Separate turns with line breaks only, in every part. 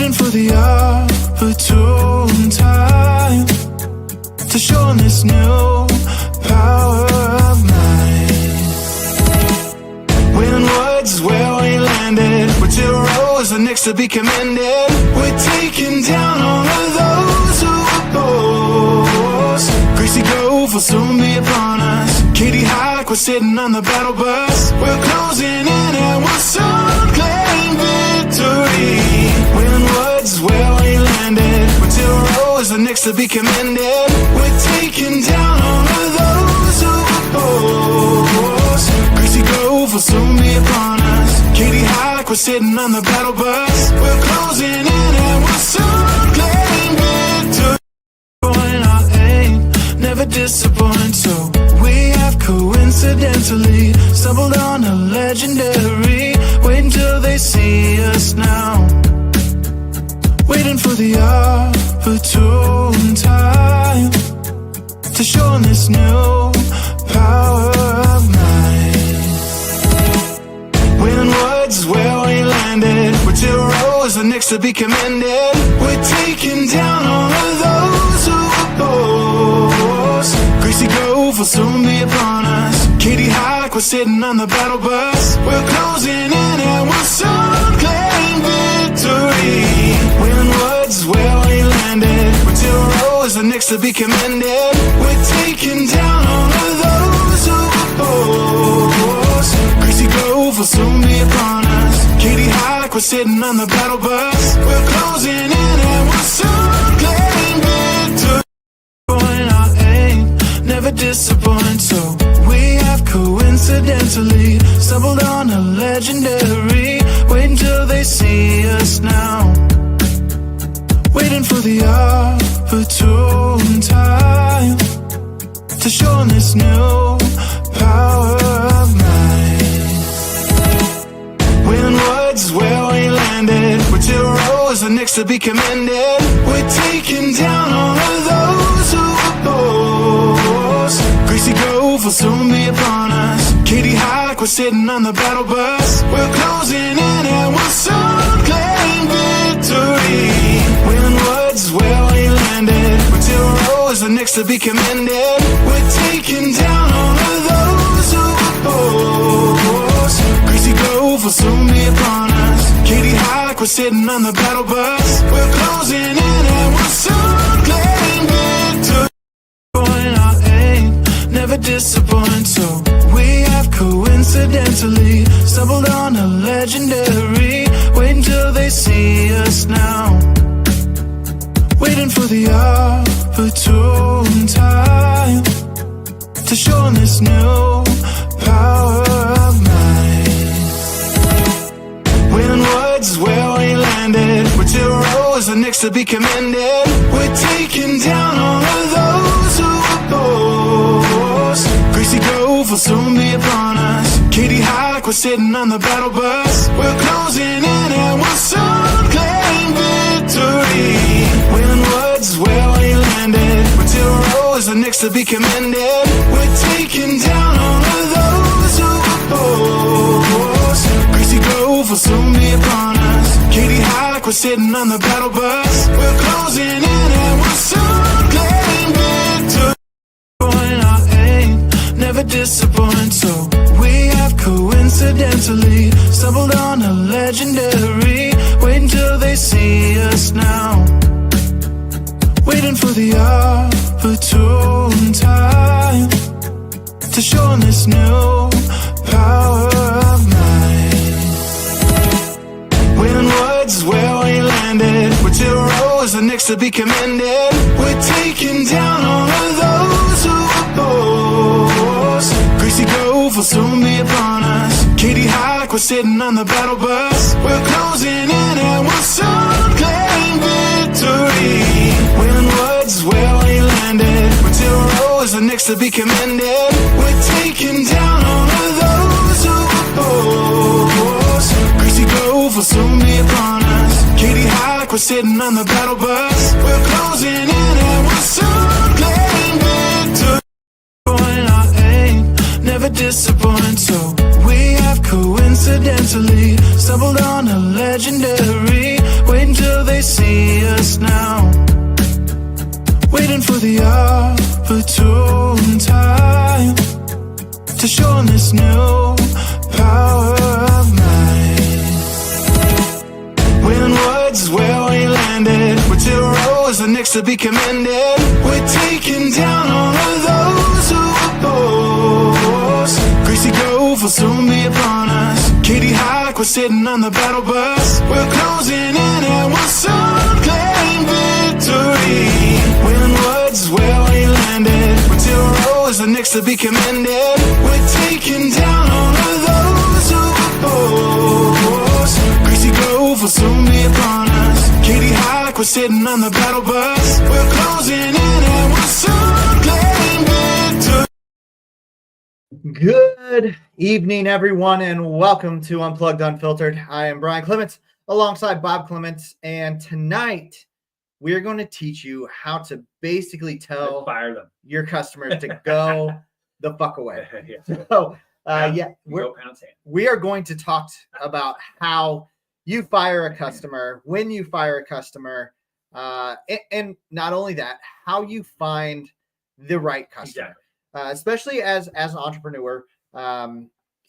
waiting for the opportune time to show 'em this new power of mine. When words is where we landed, with 2 rows are next to be commended. We're taking down all of those who oppose. Greasy Grove will soon be upon us. Katie Hike, we're sitting on the battle bus. We're closing in and we'll soon claim victory. When words is where we landed, with 2 rows are next to be commended. We're taking down all of those who oppose. Greasy Grove will soon be upon us. Katie Hike, we're sitting on the battle bus. We're closing in and we'll soon claim victory. Our aim never disappoint, so we have coincidentally stumbled on a legendary. Wait until they see us now, waiting for the opportune time to show 'em this new power of mine. When words is where we landed, with 2 rows are next to be commended. We're taking down all of those who oppose. Greasy Grove will soon be upon us. Katie Hike, we're sitting on the battle bus. We're closing in and we'll soon claim victory. When words is where we landed, with 2 rows are next to be commended. We're taking down all of those who oppose. Greasy Grove will soon be upon us. Katie Hike, we're sitting on the battle bus. We're closing in and we'll soon claim victory. Our aim never disappoint, so we have coincidentally stumbled on a legendary. Wait until they see us now, waiting for the opportune time to show 'em this new power of mine. When words is where we landed, with 2 rows are next to be commended. We're taking down all of those who oppose. Greasy Grove will soon be upon us. Katie Hike, we're sitting on the battle bus. We're closing in and we'll soon claim victory. When words is where we landed, with 2 rows are next to be commended. We're taking down all of those who oppose. Greasy Grove will soon be upon us. Katie Hike, we're sitting on the battle bus. We're closing in and we'll soon claim victory. Our aim never disappoint, so we have coincidentally stumbled on a legendary. Wait until they see us now, waiting for the opportune time to show 'em this new power of mine. When words is where we landed, with 2 rows are next to be commended. We're taking down all of those who oppose. Greasy Grove will soon be upon us. Katie Hike, we're sitting on the battle bus. We're closing in and we'll soon claim victory. When words is where we landed, with 2 rows are next to be commended. We're taking down all of those who oppose. Greasy Grove will soon be upon us. Katie Hike, we're sitting on the battle bus. We're closing in and we'll soon claim victory. Our aim never disappoint, so we have coincidentally stumbled on a legendary. Wait until they see us now, waiting for the opportune time to show 'em this new power of mine. When words is where we landed, with 2 rows are next to be commended. We're taking down all of those who oppose. Greasy Grove will soon be upon us. Katie Hike, we're sitting on the battle bus. We're closing in and we'll soon claim victory. When words is where we landed, with 2 rows are next to be commended. We're taking down all of those who oppose. Greasy Grove will soon be upon us. Katie Hike, we're sitting on the battle bus. We're closing in and we'll soon claim victory. Our aim never disappoint, so we have coincidentally stumbled on a legendary. Wait until they they see us now, waiting for the opportune time to show them this new power of mine. When words is where we landed, we're 2 rows and next to be commended. We're taking down all of those who oppose. Greasy Grove will soon be upon us. Katie Hike, we're sitting on the battle bus. We're closing in and we'll soon claim victory. When words is where we landed, we're 2 rows and next to be commended. We're taking down all of those who oppose. Greasy Grove will soon be upon us. Katie Hike, we're sitting on the battle bus. We're closing in and we'll soon claim victory.
Good evening, everyone, and welcome to Unplugged Unfiltered. I am Brian Clements alongside Bob Clements, and tonight we're going to teach you how to basically tell your customers to go the fuck away. So, we are going to talk about how you fire a customer, when you fire a customer, and not only that, how you find the right customer. Exactly. Especially as an entrepreneur,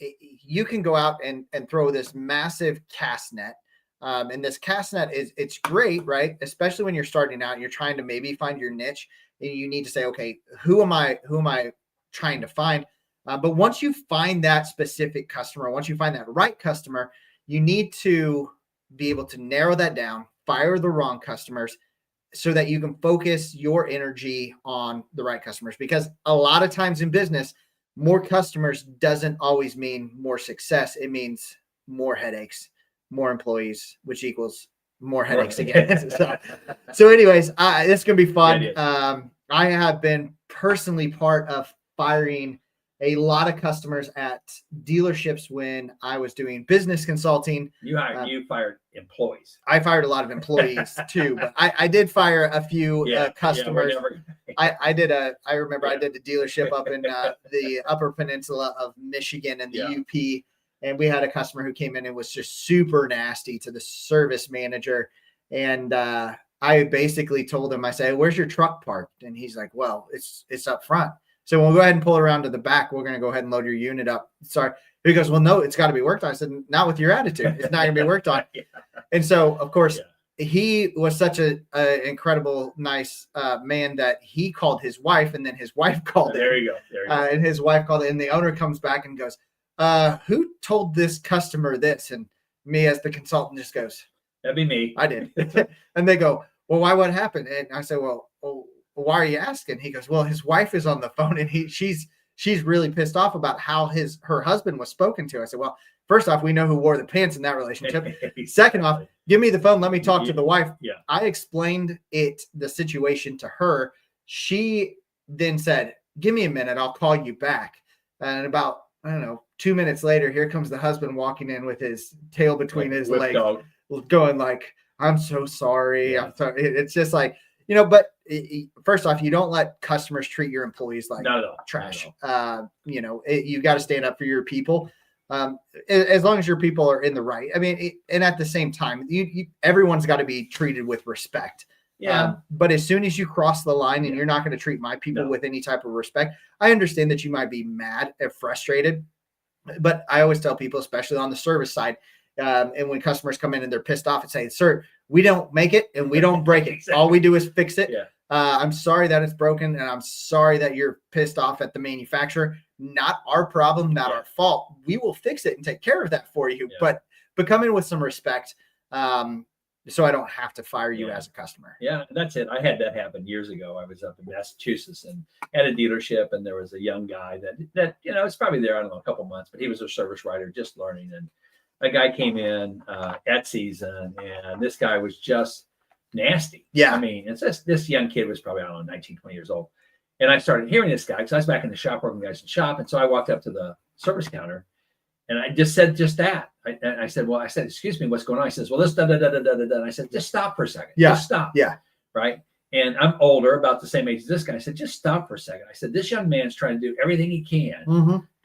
you can go out and throw this massive cast net. And this cast net it's great, right? Especially when you're starting out and you're trying to maybe find your niche, and you need to say, okay, who am I trying to find? But once you find that specific customer, once you find that right customer, you need to be able to narrow that down, fire the wrong customers, so that you can focus your energy on the right customers. Because a lot of times in business, more customers doesn't always mean more success. It means more headaches, more employees, which equals more headaches again. So anyways, it's going to be fun. I have been personally part of firing a lot of customers at dealerships when I was doing business consulting.
You fired employees.
I fired a lot of employees too, but I did fire a few customers. I did a dealership up in the Upper Peninsula of Michigan and the UP, and we had a customer who came in and was just super nasty to the service manager. And I basically told him, I said, "Where's your truck parked?" And he's like, "Well, it's up front." So we'll go ahead and pull it around to the back. We're going to go ahead and load your unit up. Sorry. He goes, "Well, no, it's got to be worked on." I said, "Not with your attitude. It's not going to be worked on." And so, of course, he was such an incredible, nice man that he called his wife, and then his wife called
There you go.
And his wife called it, and the owner comes back and goes, "Who told this customer this?" And me as the consultant just goes,
"That'd be me.
I did." And they go, "Well, what happened?" And I said, well, "Why are you asking?" He goes, "Well, his wife is on the phone, and she's really pissed off about how her husband was spoken to." I said, "Well, first off, we know who wore the pants in that relationship. Second off, give me the phone. Let me talk to the wife."
Yeah.
I explained the situation to her. She then said, "Give me a minute. I'll call you back." And about, 2 minutes later, here comes the husband walking in with his tail between his legs, going like, "I'm so sorry."
Yeah.
I'm sorry. It's just like, but first off, you don't let customers treat your employees like trash. You got to stand up for your people. As long as your people are in the right. I mean, and at the same time, everyone's got to be treated with respect.
Yeah.
But as soon as you cross the line and you're not going to treat my people with any type of respect, I understand that you might be mad and frustrated. But I always tell people, especially on the service side, and when customers come in and they're pissed off and say, "Sir, we don't make it and we don't break it.
Exactly.
All we do is fix it.
Yeah.
I'm sorry that it's broken, and I'm sorry that you're pissed off at the manufacturer. Not our problem, not our fault. We will fix it and take care of that for you." But come in with some respect, so I don't have to fire you as a customer.
Yeah, that's it. I had that happen years ago. I was up in Massachusetts and at a dealership, and there was a young guy that it's probably there, I don't know, a couple months, but he was a service writer just learning. And a guy came in at season, and this guy was just nasty.
Yeah.
I mean, it's just, this young kid was probably, 19, 20 years old. And I started hearing this guy because I was back in the shop working guys in shop. And so I walked up to the service counter and I just said that. I said, "Excuse me, what's going on?" He says, "Well, this, da, da, da, da, da, da." And I said, "Just stop for a second.
Yeah.
Just stop."
Yeah.
Right. And I'm older, about the same age as this guy. I said, "Just stop for a second." I said, "This young man's trying to do everything he can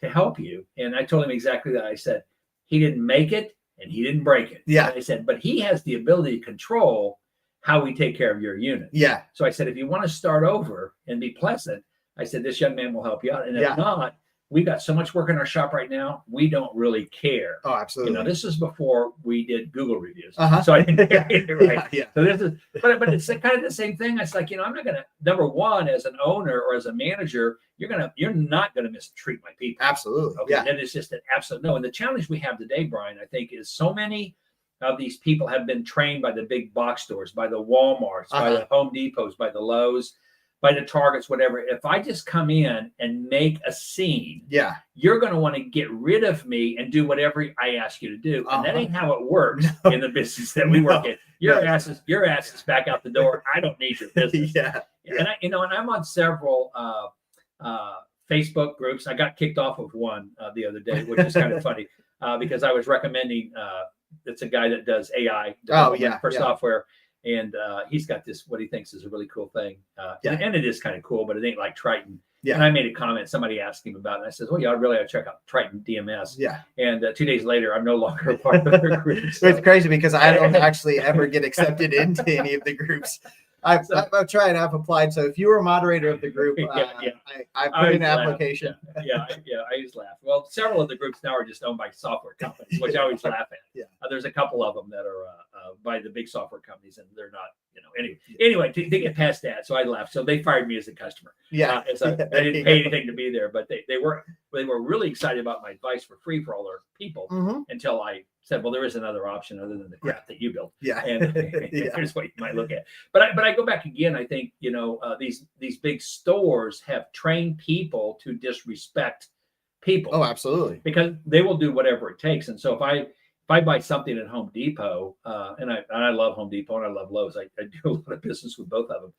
to help you." And I told him exactly that. I said, "He didn't make it and he didn't break it."
Yeah.
And I said, "But he has the ability to control how we take care of your unit.
Yeah.
So I said, if you want to start over and be pleasant, I said, this young man will help you out. And if not, we got so much work in our shop right now, we don't really care.
Oh, absolutely.
You know, this is before we did Google reviews.
Uh-huh.
So I didn't care either, right?
Yeah.
So this is, but it's kind of the same thing. It's like, you know, I'm not gonna, number one, as an owner or as a manager, you're not gonna mistreat my people.
Absolutely.
Okay. That is just an absolute no. And the challenge we have today, Brian, I think, is so many of these people have been trained by the big box stores, by the Walmarts, by the Home Depots, by the Lowe's, by the Targets, whatever. If I just come in and make a scene, you're going to want to get rid of me and do whatever I ask you to do. And that ain't how it works in the business that we work in. Your ass is back out the door. I don't need your business. And and I'm on several Facebook groups. I got kicked off of one the other day, which is kind of funny because I was recommending it's a guy that does AI for software. And he's got this, what he thinks is a really cool thing. And it is kind of cool, but it ain't like Triton. And I made a comment, somebody asked him about it. And I said, well, I really ought to check out Triton DMS. And 2 days later, I'm no longer a part of their group. So.
It's crazy because I don't actually ever get accepted into any of the groups. I've tried, I've applied. So if you were a moderator of the group, I put in an application.
I used to laugh. Well, several of the groups now are just owned by software companies, which I always laugh at. There's a couple of them that are by the big software companies, and they're not, anyway, to get past that. So I left. So they fired me as a customer. So I didn't pay anything to be there, but they were really excited about my advice for free for all their people until I said, well, there is another option other than the crap that you built. And here's what you might look at. But I go back again. I think, these big stores have trained people to disrespect people.
Oh, absolutely.
Because they will do whatever it takes. And so if I buy something at Home Depot, and I love Home Depot and I love Lowe's, I do a lot of business with both of them.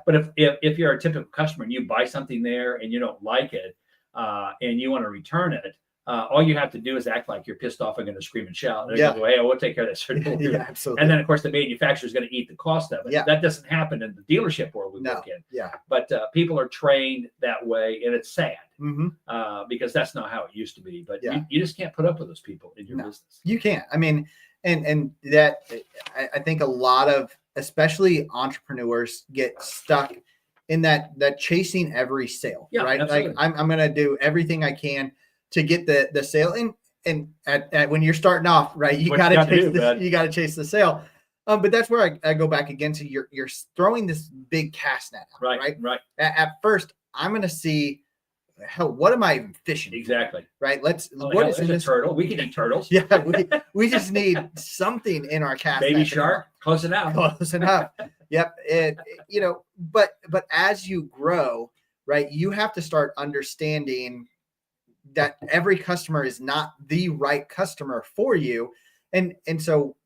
But if you're a typical customer and you buy something there and you don't like it, and you want to return it, all you have to do is act like you're pissed off and going to scream and shout. And go, hey, we'll take care of that.
Absolutely.
And then, of course, the manufacturer is going to eat the cost of it. That doesn't happen in the dealership world we work in. But people are trained that way, and it's sad because that's not how it used to be. But you just can't put up with those people in your business.
You can't. I mean, and that I think a lot of, especially entrepreneurs, get stuck in that chasing every sale, right?
Absolutely.
Like I'm going to do everything I can to get the sale. And at when you're starting off, right, you got to chase the sale. But that's where I go back again to you're throwing this big cast net out, right? At first, I'm going to see, what am I even fishing?
Exactly.
Right.
What is a turtle? We can eat turtles.
We just need something in our cast.
Baby shark. Close enough.
Yep. But as you grow, right, you have to start understanding that every customer is not the right customer for you. And so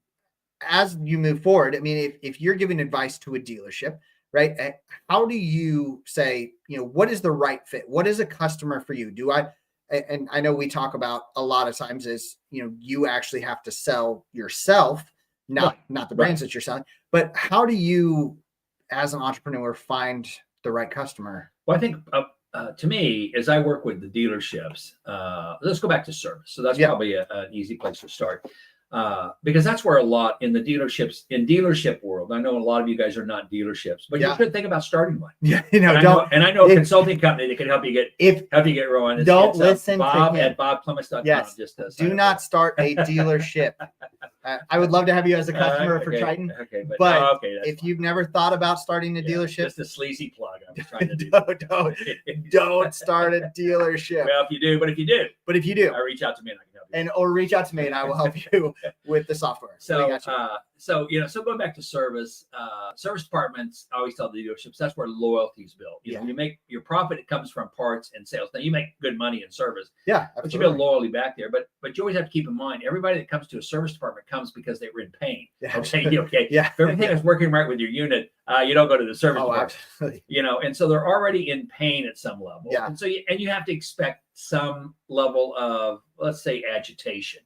as you move forward, I mean, if you're giving advice to a dealership, right, how do you say, what is the right fit? What is a customer for you? And I know we talk about a lot of times is, you actually have to sell yourself, not the brands that you're selling, but how do you, as an entrepreneur, find the right customer?
Well, I think to me, as I work with the dealerships, let's go back to service. So that's probably an easy place to start. Because that's where a lot in the dealership world, I know a lot of you guys are not dealerships, but you should think about starting one. I know a consulting company that can help you get rolling.
Don't listen
Bob
to him.
at bobclements.com.
Yes. Do not start a dealership. I would love to have you as a customer for Triton. But if you've never thought about starting a dealership,
just a sleazy plug. I was trying to do.
Don't start a dealership.
Well, if you do, I reach out to me and I can help you.
Or reach out to me and I will help you with the software.
So going back to service departments, I always tell the dealerships, that's where loyalty is built. You make your profit, it comes from parts and sales. Now you make good money in service.
But
you build loyalty back there. But you always have to keep in mind, everybody that comes to a service department comes because they were in pain. If everything is working right with your unit, you don't go to the service department.
Absolutely.
And so they're already in pain at some level. And so you have to expect some level of, let's say, agitation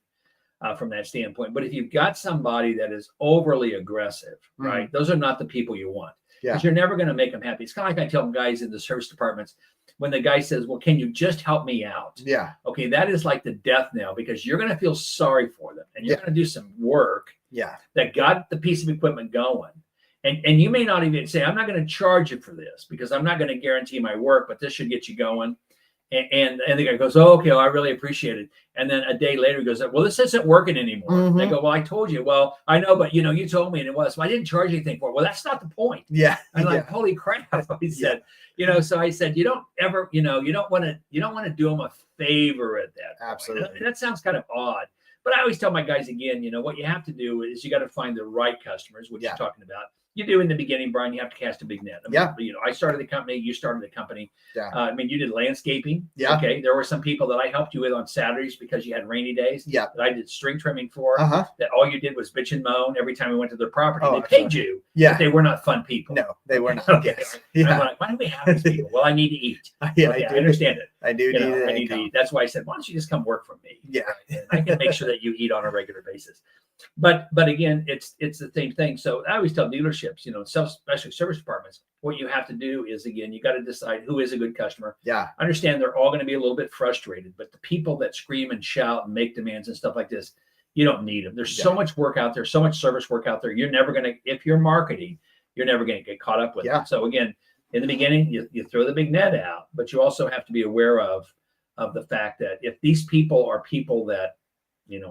from that standpoint. But if you've got somebody that is overly aggressive, right, those are not the people you want. Because you're never going to make them happy. It's kind of like I tell guys in the service departments, when the guy says, well, can you just help me out? Okay, that is like the death knell, because you're going to feel sorry for them and you're going to do some work that got the piece of equipment going. And you may not even say, I'm not going to charge you for this because I'm not going to guarantee my work, but this should get you going. And the guy goes, oh, okay, well, I really appreciate it. And then a day later he goes, well, this isn't working anymore.
Mm-hmm.
They go, well, I told you. Well, I know, but you told me and it was. Well, I didn't charge anything for it. Well, that's not the point.
Yeah.
I'm like, holy crap. He said, so I said, you don't ever, you don't want to do them a favor at that point.
Absolutely.
That sounds kind of odd. But I always tell my guys again, what you have to do is you got to find the right customers, which you're talking about. You do in the beginning, Brian, you have to cast a big net. I started the company, you started the company.
Yeah.
You did landscaping.
Yeah.
Okay. There were some people that I helped you with on Saturdays because you had rainy days.
Yeah.
That I did string trimming for.
That
all you did was bitch and moan every time we went to their property.
Oh,
they paid you.
Yeah.
But they were not fun people.
No, they were not.
Okay.
Yes.
I'm like, why do we have these people? Well, I need to eat.
Yeah,
okay, I understand it.
I do
I need to eat. That's why I said, why don't you just come work for me?
Yeah.
And I can make sure that you eat on a regular basis. But again, it's the same thing. So I always tell dealerships, especially service departments, what you have to do is, again, you got to decide who is a good customer.
Yeah.
Understand they're all going to be a little bit frustrated, but the people that scream and shout and make demands and stuff like this, you don't need them. There's so much work out there, so much service work out there. You're never going to, if you're marketing, you're never going to get caught up with it. So again, in the beginning, you throw the big net out, but you also have to be aware of the fact that if these people are people that,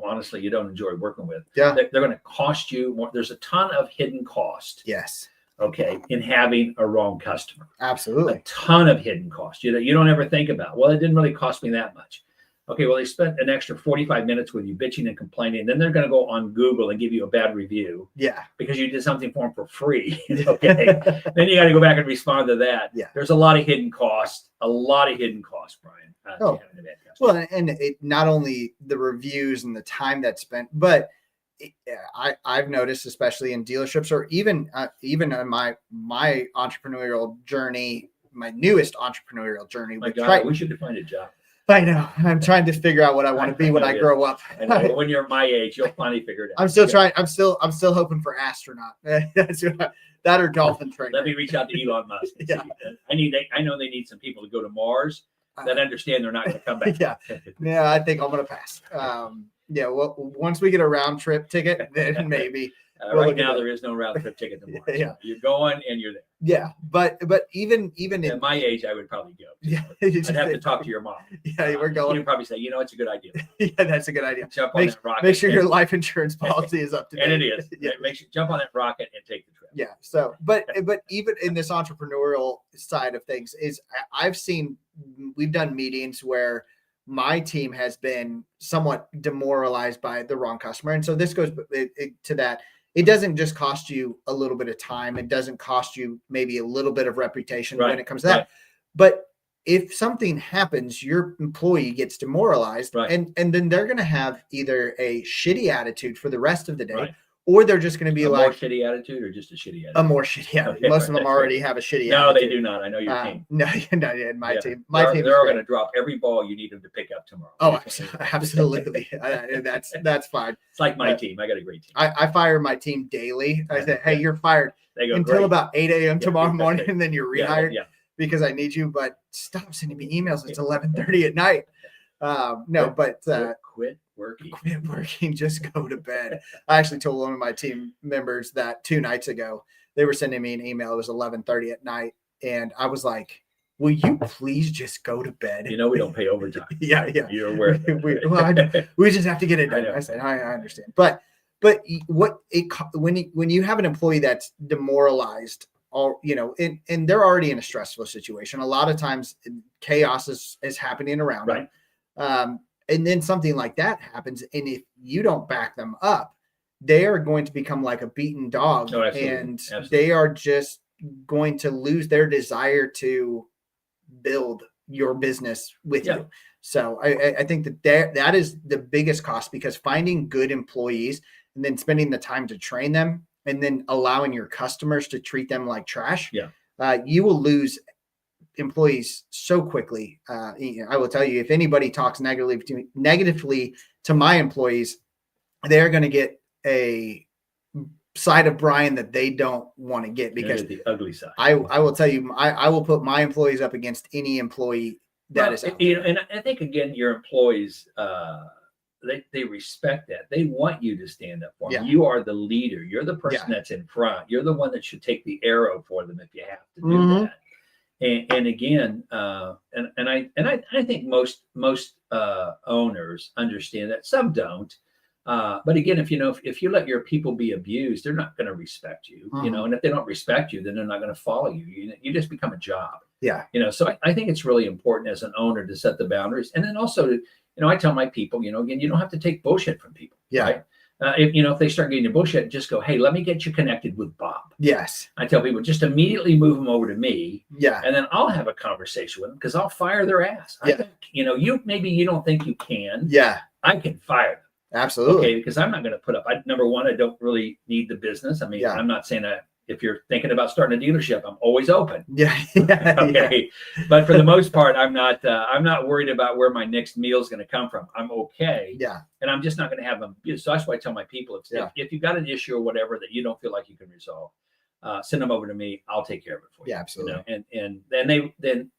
honestly, you don't enjoy working with, they're going to cost you more. There's a ton of hidden cost.
Yes.
Okay. In having a wrong customer.
Absolutely.
A ton of hidden cost. You don't ever think about, well, it didn't really cost me that much. Okay. Well, they spent an extra 45 minutes with you bitching and complaining. Then they're going to go on Google and give you a bad review.
Yeah.
Because you did something for them for free. Okay. Then you got to go back and respond to that.
Yeah.
There's a lot of hidden costs, Brian.
Well, and it not only the reviews and the time that's spent, but I've noticed, especially in dealerships, or even on my entrepreneurial journey, my newest entrepreneurial journey.
My God, we should find a job.
I know. I'm trying to figure out what I want to be when I grow up.
I know. When you're my age, you'll finally figure it out.
I'm still trying. I'm still hoping for astronaut. That or dolphin trainer.
Let me reach out to Elon Musk.
Yeah.
I know they need some people to go to Mars that understand they're not going to come back.
Yeah. I think I'm going to pass. Well, once we get a round trip ticket, then maybe.
Right now, there is no round trip ticket to Mars. So you're going and you're there.
Yeah, but even
at my age, I would probably go.
Yeah,
I'd have to talk to your mom.
Yeah, we're going.
You'd probably say, it's a good idea.
Yeah, that's a good idea.
Jump on that rocket.
Make sure your life insurance policy is up to date.
And it is. Yeah. Make sure jump on that rocket and take the trip.
Yeah. So, but even in this entrepreneurial side of things, I've seen, we've done meetings where my team has been somewhat demoralized by the wrong customer, and so this goes to that. It doesn't just cost you a little bit of time. It doesn't cost you maybe a little bit of reputation when it comes to that. Right. But if something happens, your employee gets demoralized, and then they're going to have either a shitty attitude for the rest of the day, or they're just going to be
more shitty attitude, or just a shitty attitude.
A more shitty attitude. Okay, most of them already have a shitty attitude.
No, they do not. I know your team.
No, in my team.
They're all going to drop every ball you need them to pick up tomorrow.
Oh, absolutely. That's fine.
It's like my team. I got a great team.
I fire my team daily. I say, hey, you're fired.
They go
until about 8 a.m. tomorrow morning, and then you're rehired because I need you. But stop sending me emails. It's 11:30 at night.
Quit working.
Just go to bed. I actually told one of my team members that 2 nights ago. They were sending me an email. It was 11:30 at night, and I was like, will you please just go to bed?
We don't pay overtime.
Yeah.
You're aware of that.
We just have to get it done. I said, I understand. But when you have an employee that's demoralized, and they're already in a stressful situation, a lot of times chaos is happening around them. And then something like that happens, and if you don't back them up, they are going to become like a beaten dog, and they are just going to lose their desire to build your business with you. So I think that is the biggest cost, because finding good employees and then spending the time to train them and then allowing your customers to treat them like trash, you will lose employees so quickly. I will tell you, if anybody talks negatively to my employees, they're going to get a side of Brian that they don't want to get, because
the ugly side.
I will tell you, I will put my employees up against any employee that is out there.
And I think, again, your employees, they respect that. They want you to stand up for them.
Yeah.
You are the leader. You're the person that's in front. You're the one that should take the arrow for them if you have to do that. And again, and I think most owners understand that. Some don't. But again, if you let your people be abused, they're not going to respect you. And if they don't respect you, then they're not going to follow you. You just become a job.
Yeah.
So I think it's really important as an owner to set the boundaries, and then also to, I tell my people, again, you don't have to take bullshit from people.
Yeah.
Right? If they start getting your bullshit, just go, hey, let me get you connected with Bob.
Yes.
I tell people, just immediately move them over to me.
Yeah.
And then I'll have a conversation with them because I'll fire their ass.
Yeah.
You don't think you can.
Yeah.
I can fire them.
Absolutely.
Okay, because I'm not going to put up. Number one, I don't really need the business. I mean, I'm not saying that if you're thinking about starting a dealership, I'm always open.
Yeah.
Okay. But for the most part, I'm not worried about where my next meal is going to come from. I'm okay.
Yeah.
And I'm just not going to have them. So that's why I tell my people, if you've got an issue or whatever that you don't feel like you can resolve, send them over to me. I'll take care of it for you.
Yeah, absolutely.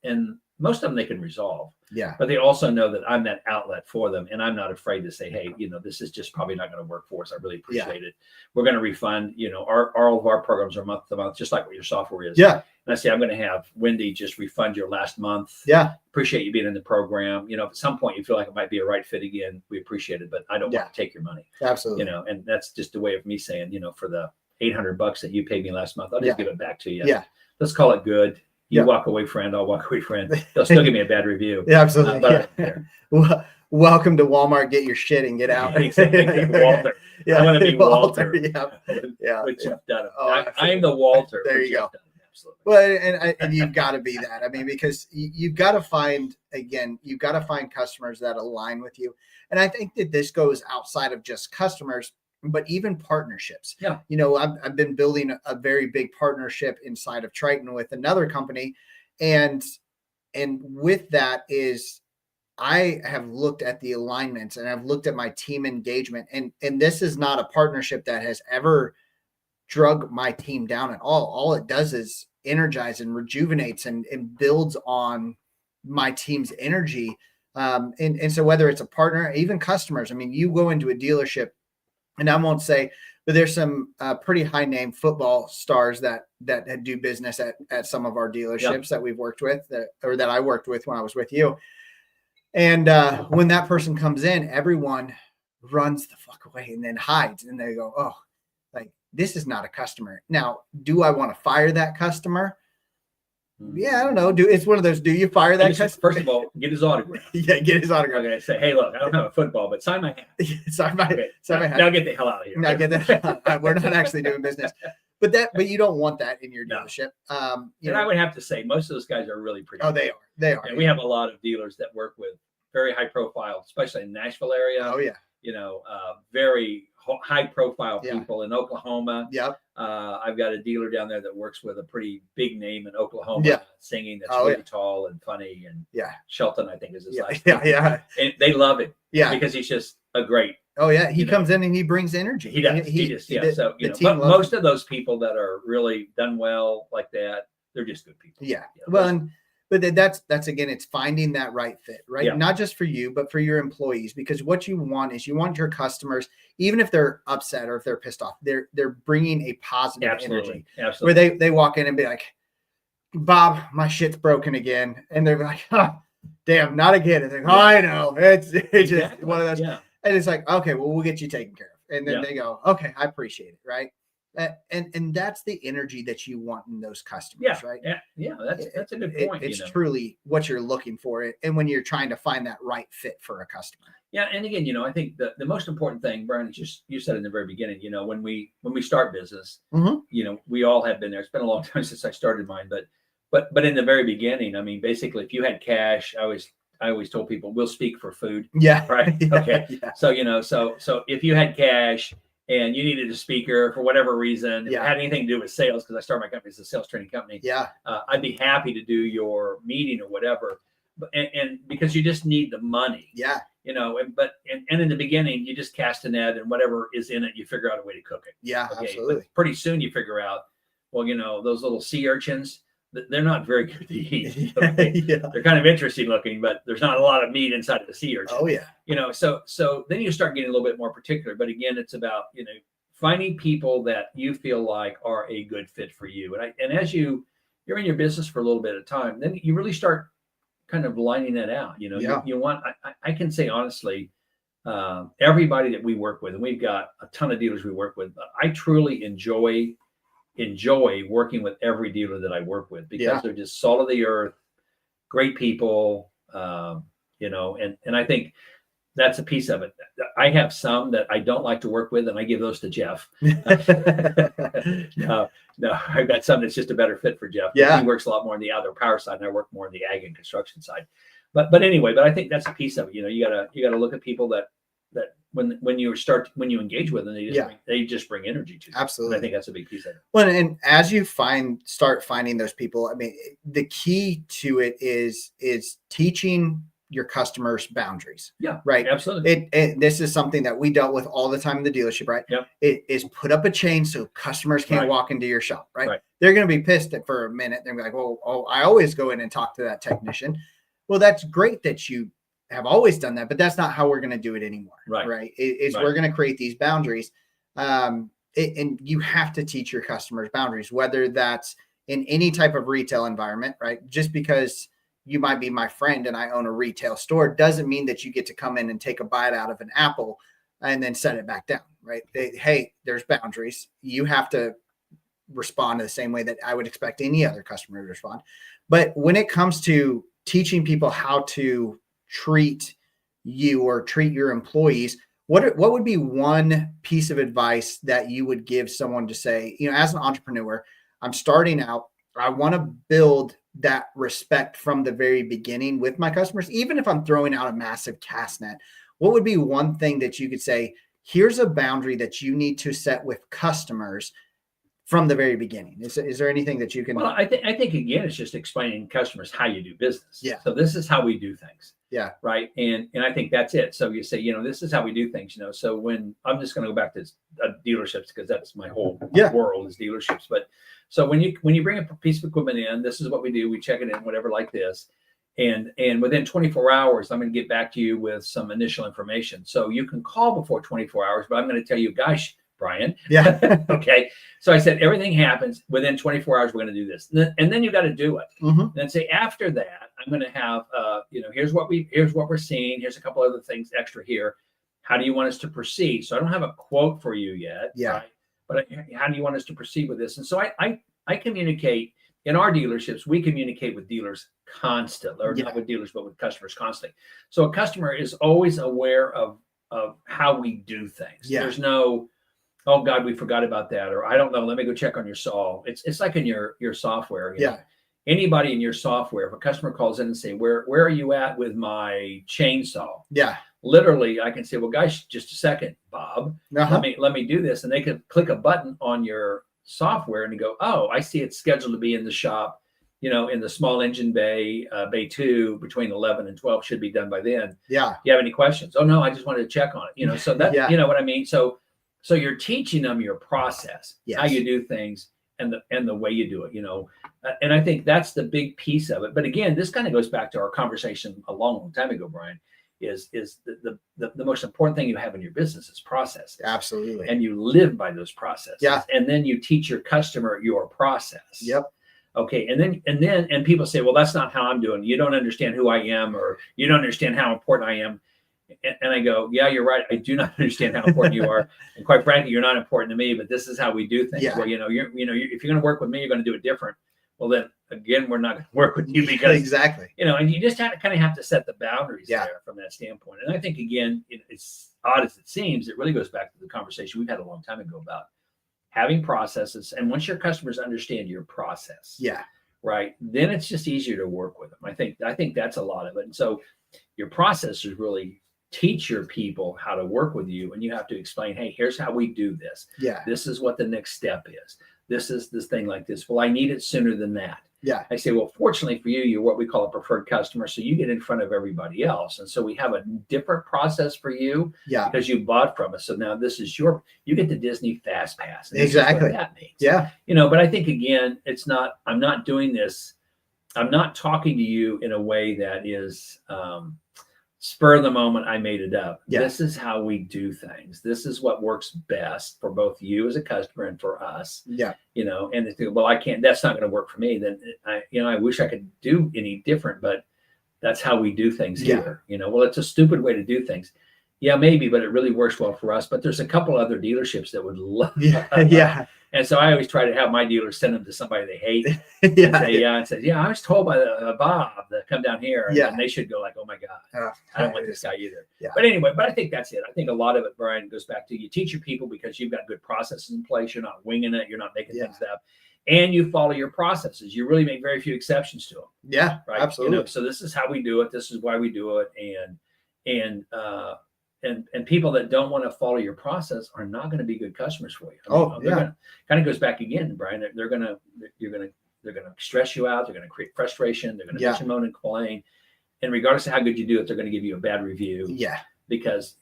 And most of them they can resolve.
Yeah.
But they also know that I'm that outlet for them, and I'm not afraid to say, hey, this is just probably not going to work for us. I really appreciate it. We're going to refund. All of our programs are month to month, just like what your software is.
Yeah.
And I say, I'm going to have Wendy just refund your last month.
Yeah.
Appreciate you being in the program. If at some point you feel like it might be a right fit again, we appreciate it, but I don't want to take your money.
Absolutely.
And that's just a way of me saying, for the $800 that you paid me last month, I'll just give it back to you.
Yeah.
Let's call it good. You walk away, friend. I'll walk away, friend. They'll still give me a bad review.
Yeah, absolutely. Well, welcome to Walmart. Get your shit and get out.
Exactly. Walter.
Yeah.
I want to be Walter.
Yeah.
With Jeff Dunham.
Oh,
I am the Walter.
There you go.
Absolutely.
Well, and you've got to be that. I mean, because you've got to find customers that align with you. And I think that this goes outside of just customers, but even partnerships.
Yeah.
I've been building a very big partnership inside of Triton with another company. And with that is I have looked at the alignments and I've looked at my team engagement. And this is not a partnership that has ever drug my team down at all. All it does is energize and rejuvenates and builds on my team's energy. And so whether it's a partner, even customers, I mean, you go into a dealership, and I won't say, but there's some pretty high name football stars that do business at some of our dealerships that we've worked with, that I worked with when I was with you. And when that person comes in, everyone runs the fuck away and then hides, and they go, oh, like, this is not a customer. Now, do I want to fire that customer? Yeah, I don't know. It's one of those. Do you fire that customer?
First of all, get his autograph.
Yeah, get his autograph.
I'm going to say, hey, look, I don't have a football, but sign my hat.
sign my hat.
Now get the hell out of here.
Now get that. We're not actually doing business, but you don't want that in your dealership.
And I would have to say, most of those guys are really pretty.
Oh, they are. They are.
And we have a lot of dealers that work with very high profile, especially in the Nashville area.
Oh yeah.
Very high profile people in Oklahoma.
Yep.
I've got a dealer down there that works with a pretty big name in Oklahoma singing that's really tall and funny. And Shelton, I think, is his last name.
Yeah.
And they love it.
Yeah.
Because he's just a great.
Oh yeah. He comes in and he brings energy.
He does. So, but most of those people that are really done well like that, they're just good people.
Yeah. Well, but that's again, it's finding that right fit, right? Yeah. Not just for you, but for your employees, because what you want is your customers, even if they're upset or if they're pissed off, they're bringing a positive energy.
Absolutely.
Where they walk in and be like, Bob, my shit's broken again. And they're like, oh, damn, not again. And they're like, oh, I know. It's just one of those. Yeah. And it's like, okay, well, we'll get you taken care of. And then they go, okay, I appreciate it. Right. And that's the energy that you want in those customers, right?
Yeah, that's a good point.
It's truly what you're looking for, and when you're trying to find that right fit for a customer.
Yeah, and again, I think the most important thing, Brian, is just you said in the very beginning. When we start business, we all have been there. It's been a long time since I started mine, but in the very beginning, I mean, basically, if you had cash, I always told people we'll speak for food.
Yeah.
Right. Okay. Yeah. So so if you had cash and you needed a speaker for whatever reason, if it had anything to do with sales, because I started my company as a sales training company.
Yeah.
I'd be happy to do your meeting or whatever. And because you just need the money.
Yeah.
But in the beginning, you just cast a net and whatever is in it, you figure out a way to cook it.
Yeah, absolutely.
But pretty soon you figure out, well, those little sea urchins, they're not very good to eat. Okay?
Yeah.
They're kind of interesting looking, but there's not a lot of meat inside of the sea urchin.
Oh yeah.
So then you start getting a little bit more particular. But again, it's about, finding people that you feel like are a good fit for you. And as you're in your business for a little bit of time, then you really start kind of lining that out.
Yeah.
You want, I can say honestly, everybody that we work with, and we've got a ton of dealers we work with, I truly enjoy working with every dealer that I work with, because they're just salt of the earth, great people, and I think that's a piece of it. I have some that I don't like to work with, and I give those to Jeff. No, I've got some that's just a better fit for Jeff.
Yeah.
He works a lot more on the outdoor power side, and I work more on the ag and construction side. But anyway, I think that's a piece of it. You gotta look at people that when you engage with them, they just bring energy to you.
Absolutely.
And I think that's a big piece of it.
Well, and as you start finding those people, I mean, the key to it is teaching your customers boundaries.
Yeah,
right.
Absolutely.
This is something that we dealt with all the time in the dealership, right?
Yep.
It is put up a chain so customers can't walk into your shop, right? They're going to be pissed for a minute. They're like, well, I always go in and talk to that technician. Well, that's great that you have always done that, but that's not how we're going to do it anymore. Right. We're going to create these boundaries. And you have to teach your customers boundaries, whether that's in any type of retail environment, right? Just because you might be my friend and I own a retail store doesn't mean that you get to come in and take a bite out of an apple and then set it back down, right? Hey, there's boundaries. You have to respond to the same way that I would expect any other customer to respond. But when it comes to teaching people how to treat you or treat your employees, what would be one piece of advice that you would give someone to say, as an entrepreneur, I'm starting out, I want to build that respect from the very beginning with my customers, even if I'm throwing out a massive cast net? What would be one thing that you could say, here's a boundary that you need to set with customers from the very beginning? Is there anything that you can?
Well, I think again, it's just explaining to customers how you do business.
Yeah.
So this is how we do things.
Yeah.
Right. And I think that's it. So you say, this is how we do things, So when I'm just going to go back to dealerships, because that's my whole world is dealerships. But so when you bring a piece of equipment in, this is what we do. We check it in, whatever, like this. And within 24 hours, I'm going to get back to you with some initial information. So you can call before 24 hours, but I'm going to tell you, gosh, Brian.
Yeah.
Okay. So I said, everything happens within 24 hours. We're going to do this. And then you got to do it.
Mm-hmm.
Then say, after that, I'm going to have, here's what we're seeing. Here's a couple other things extra here. How do you want us to proceed? So I don't have a quote for you yet.
Yeah.
Right? But how do you want us to proceed with this? And so I communicate in our dealerships. We communicate with dealers constantly, or not with dealers, but with customers constantly. So a customer is always aware of how we do things.
Yeah.
There's no, oh God, we forgot about that, or I don't know, let me go check on your saw. It's like in your software. You know? Anybody in your software, if a customer calls in and say, where are you at with my chainsaw?
Yeah.
Literally, I can say, well, guys, just a second, Bob.
Uh-huh.
Let me do this. And they can click a button on your software and you go, oh, I see it's scheduled to be in the shop, in the small engine bay, bay 2, between 11 and 12, should be done by then.
Yeah.
You have any questions? Oh, no, I just wanted to check on it. So that,
Yeah.
you know what I mean? So you're teaching them your process,
Yes.
how you do things, and the way you do it, and I think that's the big piece of it. But again, this kind of goes back to our conversation a long time ago, Brian, is the most important thing you have in your business is process.
Absolutely.
And you live by those processes.
Yeah.
And then you teach your customer your process.
Yep.
Okay. And people say, well, that's not how I'm doing. You don't understand who I am, or you don't understand how important I am. And I go, yeah, you're right. I do not understand how important you are. And quite frankly, you're not important to me, but this is how we do things.
Yeah.
Well, if you're going to work with me, you're going to do it different. Well, then again, we're not going to work with you because,
exactly.
And you just kind of have to set the boundaries
Yeah.
there from that standpoint. And I think, again, it's odd as it seems, it really goes back to the conversation we've had a long time ago about having processes. And once your customers understand your process,
Yeah.
right, then it's just easier to work with them. I think that's a lot of it. And so your process is really teach your people how to work with you, and you have to explain, hey, here's how we do this.
Yeah.
This is what the next step is. this is this thing like this. Well, I need it sooner than that.
Yeah.
I say, well, fortunately for you, you're what we call a preferred customer. So you get in front of everybody else. And so we have a different process for you
Yeah.
because you bought from us. So now this is you get the Disney Fast Pass. And this is
Exactly.
what that means.
Yeah.
But I think, again, I'm not doing this. I'm not talking to you in a way that is spur of the moment. I made it up.
Yeah.
This is how we do things. This is what works best for both you as a customer and for us.
Yeah.
And they think, well, I can't, that's not going to work for me. Then I wish I could do any different, but that's how we do things here. Well, it's a stupid way to do things. Yeah, maybe, but it really works well for us. But there's a couple other dealerships that would love.
Yeah.
And so I always try to have my dealers send them to somebody they hate.
Yeah.
And say, I was told by Bob to come down here. And
Yeah.
then they should go like, oh my God, I don't want this guy either.
Yeah.
But anyway, I think that's it. I think a lot of it, Brian, goes back to you teach your people because you've got good processes in place. You're not winging it. You're not making things up. And you follow your processes. You really make very few exceptions to them.
Yeah,
right.
absolutely.
So this is how we do it. This is why we do it. And people that don't want to follow your process are not going to be good customers for you. Kind of goes back again, Brian. You're going to stress you out. They're going to create frustration. They're going to bitch and moan and complain. And regardless of how good you do it, they're going to give you a bad review.
Yeah.
Because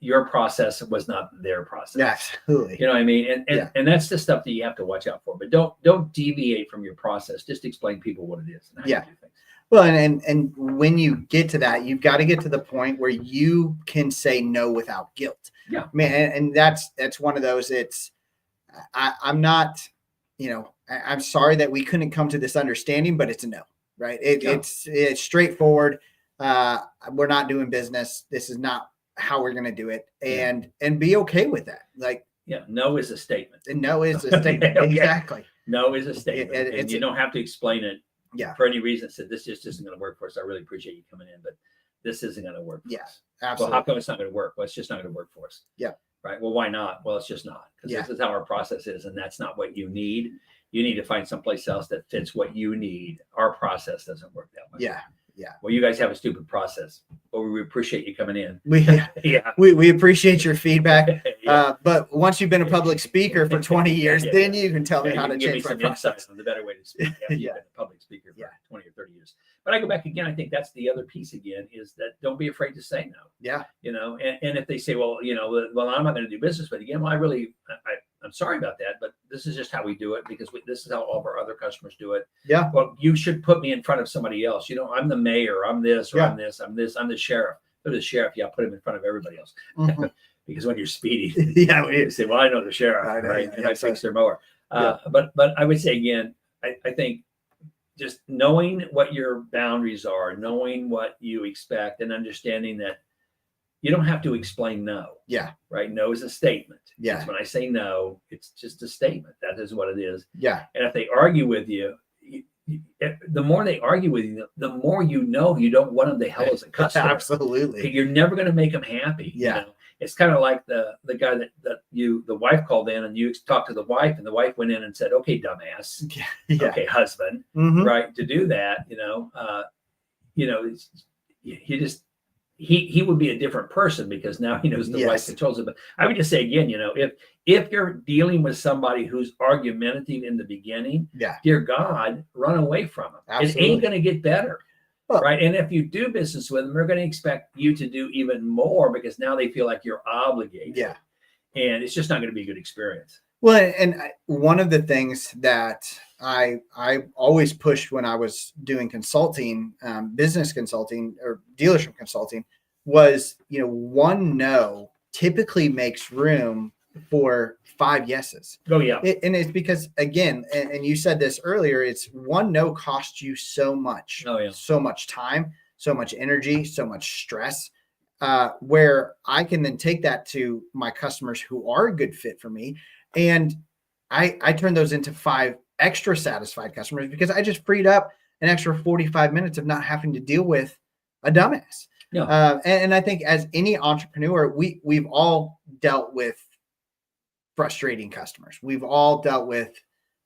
your process was not their process.
Yeah, absolutely.
You know what I mean? And that's the stuff that you have to watch out for. But don't deviate from your process. Just explain people what it is and how you do things.
Well, and when you get to that, you've got to get to the point where you can say no without guilt.
Yeah.
And that's one of those. I'm not, I'm sorry that we couldn't come to this understanding, but it's a no, right? It's straightforward. We're not doing business. This is not how we're going to do it, and be okay with that. Like,
no is a statement.
And no is a statement. Okay. Exactly.
No is a statement, and you don't have to explain it. For any reason, said this just isn't going to work for us. I really appreciate you coming in, but this isn't going to work for us.
Absolutely.
Well, how come it's not going to work? Well, it's just not going to work for us.
Yeah.
Right. Well, why not? Well, it's just not, because this is how our process is, and that's not what you need. You need to find someplace else that fits what you need. Our process doesn't work that way.
Yeah. Yeah.
Well, you guys have a stupid process, but we appreciate you coming in.
We appreciate your feedback. But once you've been a public speaker for 20 years, then you can tell me how to change my process.
On the better way to speak after you've been a public speaker for 20 or 30 years. But I go back again. I think that's the other piece again, is that don't be afraid to say no.
Yeah.
And if they say, well, I'm not going to do business with you again. Well, I'm sorry about that, but this is just how we do it, because this is how all of our other customers do it.
Yeah.
Well, you should put me in front of somebody else. I'm the mayor. I'm this, or I'm this. I'm this. I'm the sheriff. Go to the sheriff. Yeah, put him in front of everybody else. Mm-hmm. Because when you're speeding, you say, well, I know the sheriff, right? And I fix their mower. But I would say again, I think just knowing what your boundaries are, knowing what you expect, and understanding that you don't have to explain no.
Yeah.
Right. No is a statement.
Yeah.
When I say no, it's just a statement. That is what it is.
Yeah.
And if they argue with you, the more they argue with you, the more you don't want them the hell as a customer.
Absolutely.
You're never going to make them happy.
Yeah.
It's kind of like the guy that the wife called in, and you talked to the wife, and the wife went in and said, okay, dumbass. Okay, husband.
Mm-hmm.
Right. To do that, he would be a different person, because now he knows the wife controls it. But I would just say again, if you're dealing with somebody who's argumentative in the beginning, dear God, run away from them. Absolutely. It ain't going to get better. Well, right. And if you do business with them, they're going to expect you to do even more, because now they feel like you're obligated. Yeah. And it's just not going to be a good experience.
Well, and one of the things that I always pushed when I was doing consulting, business consulting or dealership consulting, was, one no typically makes room for 5 yeses.
Oh, yeah.
And it's because, again, and you said this earlier, it's one no costs you so much.
Oh, yeah.
So much time, so much energy, so much stress, where I can then take that to my customers who are a good fit for me. And I turn those into 5 extra satisfied customers, because I just freed up an extra 45 minutes of not having to deal with a dumbass.
Yeah.
And I think as any entrepreneur, we've all dealt with frustrating customers. We've all dealt with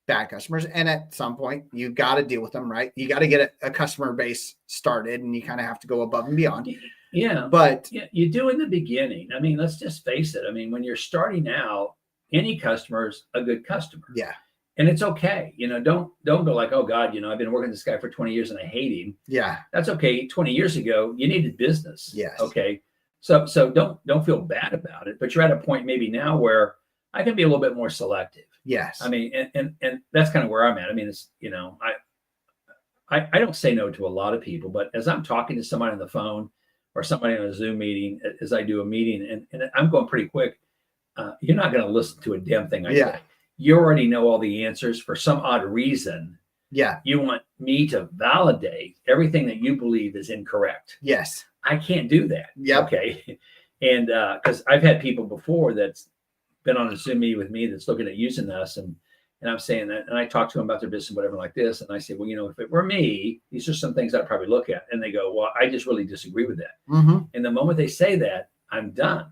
bad customers. And at some point, you've got to deal with them, right? You got to get a customer base started, and you kind of have to go above and beyond.
Yeah.
But
you do in the beginning. I mean, let's just face it. I mean, when you're starting out, any customer's a good customer.
Yeah.
and it's okay. Don't go like, oh God, I've been working with this guy for 20 years and I hate him.
Yeah.
That's okay. 20 years ago, you needed business.
Yes.
Okay. So don't feel bad about it, but you're at a point maybe now where I can be a little bit more selective.
Yes.
I mean, and that's kind of where I'm at. I mean, it's, I don't say no to a lot of people, but as I'm talking to somebody on the phone or somebody on a Zoom meeting, as I do a meeting and I'm going pretty quick, you're not going to listen to a damn thing I say. You already know all the answers for some odd reason.
Yeah.
You want me to validate everything that you believe is incorrect.
Yes.
I can't do that.
Yeah.
Okay. And because I've had people before that's been on a Zoom meeting with me that's looking at using us and I'm saying that, and I talk to them about their business, whatever like this. And I say, well, if it were me, these are some things I'd probably look at. And they go, well, I just really disagree with that.
Mm-hmm.
And the moment they say that, I'm done.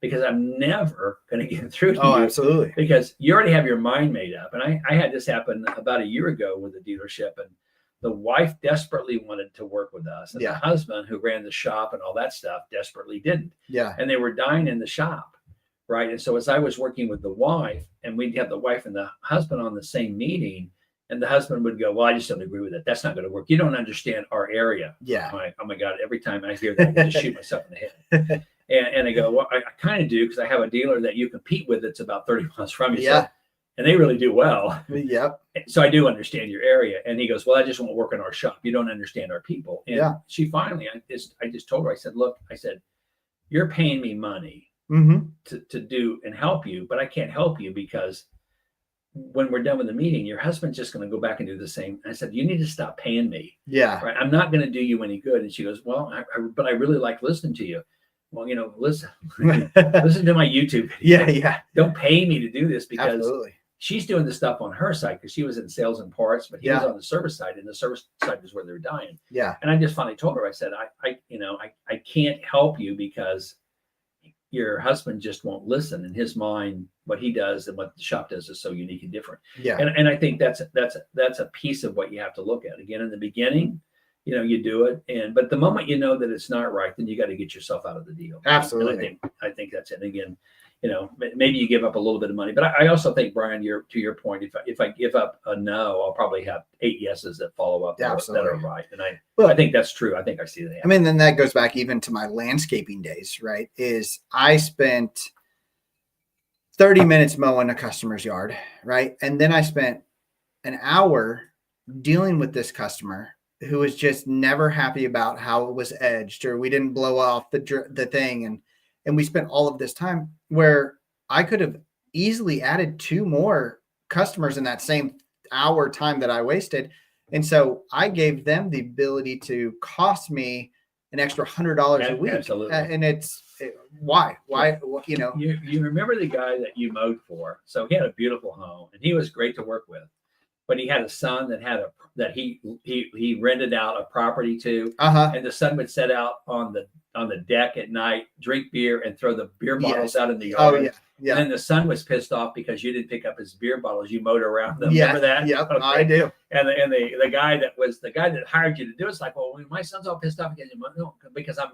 Because I'm never going to get through to you.
Absolutely.
Because you already have your mind made up. And I had this happen about a year ago with a dealership, and the wife desperately wanted to work with us. And the husband, who ran the shop and all that stuff, desperately didn't.
Yeah.
And they were dying in the shop. Right. And so as I was working with the wife, and we'd have the wife and the husband on the same meeting, and the husband would go, well, I just don't agree with it. That's not going to work. You don't understand our area.
Yeah.
I'm like, oh my God, every time I hear that, I just shoot myself in the head. And I go, well, I kind of do, because I have a dealer that you compete with that's about 30 miles from you.
Yeah.
So, and they really do well.
Yep.
So I do understand your area. And he goes, well, I just won't work in our shop. You don't understand our people. And she finally, I just told her, I said, look, you're paying me money to do and help you, but I can't help you because when we're done with the meeting, your husband's just going to go back and do the same. I said, you need to stop paying me.
Yeah.
Right. I'm not going to do you any good. And she goes, well, but I really like listening to you. Well, listen to my YouTube video.
Yeah.
Don't pay me to do this, because
absolutely.
She's doing the stuff on her side because she was in sales and parts, but he was on the service side, and the service side is where they're dying.
Yeah.
And I just finally told her, I said, I can't help you because your husband just won't listen. In his mind, what he does and what the shop does is so unique and different.
Yeah.
And I think that's a piece of what you have to look at. Again, in the beginning, you do it, but the moment you know that it's not right, then you got to get yourself out of the deal.
Absolutely.
And I think that's it. And again, maybe you give up a little bit of money, but I also think, Brian, to your point, if I give up a no, I'll probably have 8 yeses that follow up that are right. And I think that's true. I think I see that.
I mean, then that goes back even to my landscaping days, right? Is I spent 30 minutes mowing a customer's yard, right? And then I spent an hour dealing with this customer who was just never happy about how it was edged, or we didn't blow off the thing. And we spent all of this time where I could have easily added 2 more customers in that same hour time that I wasted. And so I gave them the ability to cost me an extra $100 a week.
Absolutely.
And why,
you remember the guy that you mowed for? So he had a beautiful home and he was great to work with, but he had a son that he rented out a property to, and the son would sit out on the deck at night, drink beer, and throw the beer bottles out in the yard.
Oh yeah.
And then the son was pissed off because you didn't pick up his beer bottles. You mowed around them. Remember that?
Yep,
okay.
I do.
And the guy that hired you to do it's like, well, my son's all pissed off because I'm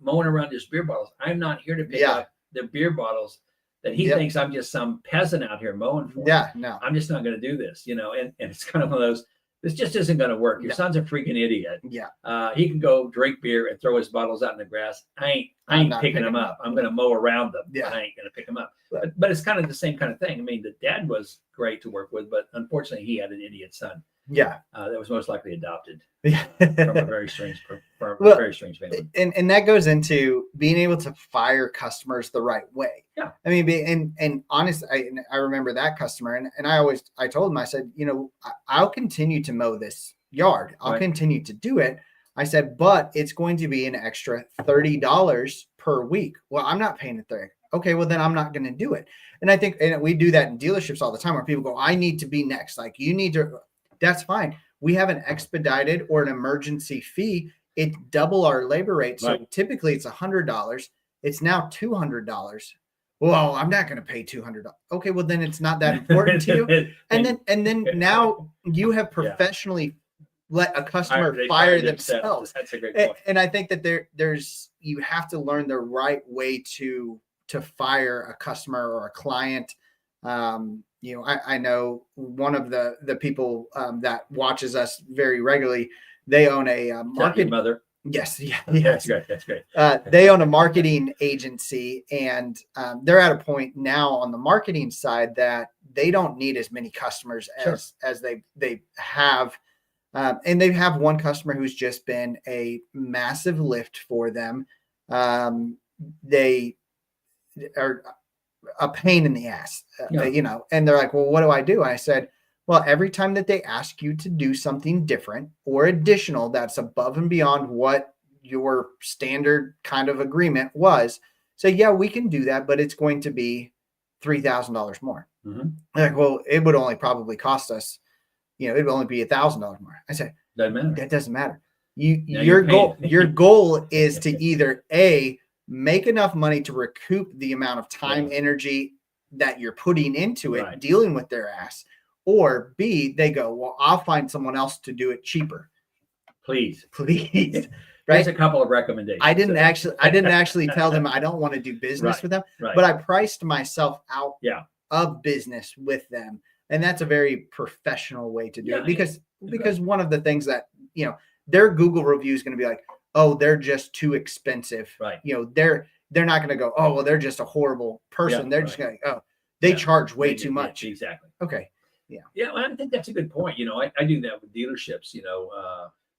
mowing around his beer bottles. I'm not here to pick up the beer bottles that he thinks I'm just some peasant out here mowing for.
Yeah, no.
I'm just not going to do this, and it's kind of one of those, this just isn't going to work. Your son's a freaking idiot.
Yeah.
He can go drink beer and throw his bottles out in the grass. I ain't picking them up. I'm going to mow around them.
Yeah.
But I ain't going to pick them up. But it's kind of the same kind of thing. I mean, the dad was great to work with, but unfortunately he had an idiot son.
Yeah.
That was most likely adopted
from
a very strange family.
And that goes into being able to fire customers the right way.
Yeah.
I mean, and honestly, I remember that customer, and I told him, I said, I'll continue to mow this yard. I'll continue to do it. I said, but it's going to be an extra $30 per week. Well, I'm not paying the $30. Okay, well then I'm not going to do it. And I think, and we do that in dealerships all the time where people go, I need to be next. Like, you need to. That's fine. We have an expedited or an emergency fee. It's double our labor rate. So typically it's $100. It's now $200. Well, I'm not going to pay $200. Okay, well then it's not that important to you. And then now you have professionally let a customer fire themselves.
That's a great point.
And I think that there's you have to learn the right way to fire a customer or a client. I know one of the people that watches us very regularly. They own a
Is that your
market.
mother?
Yes, yeah,
That's
yes.
great. That's great.
They own a marketing agency, and they're at a point now on the marketing side that they don't need as many customers
Sure.
as they have. And they have one customer who's just been a massive lift for them. They are a pain in the ass,
Yeah.
and they're like, well, what do I do? I said, well, every time that they ask you to do something different or additional that's above and beyond what your standard kind of agreement was, say, yeah, we can do that, but it's going to be $3,000 more.
Mm-hmm.
They're like, well, it would only probably cost us, it would only be $1,000 more. I said,
Doesn't matter.
that doesn't matter.
Now
Your
you're paying.
your goal is to either make enough money to recoup the amount of time, energy that you're putting into it,
Right.
dealing with their ass, or B, they go, well, I'll find someone else to do it cheaper.
Please.
Right?
There's a couple of recommendations.
I didn't actually tell them I don't want to do business
Right.
with them,
Right.
but I priced myself out
Yeah.
of business with them. And that's a very professional way to do it, because one of the things that, their Google review is going to be like, oh, they're just too expensive.
Right.
They're not going to go, oh, well, they're just a horrible person.
Yeah,
they're
right.
just going, oh, they charge way too much.
Exactly.
Okay.
Yeah, well, I think that's a good point. I do that with dealerships.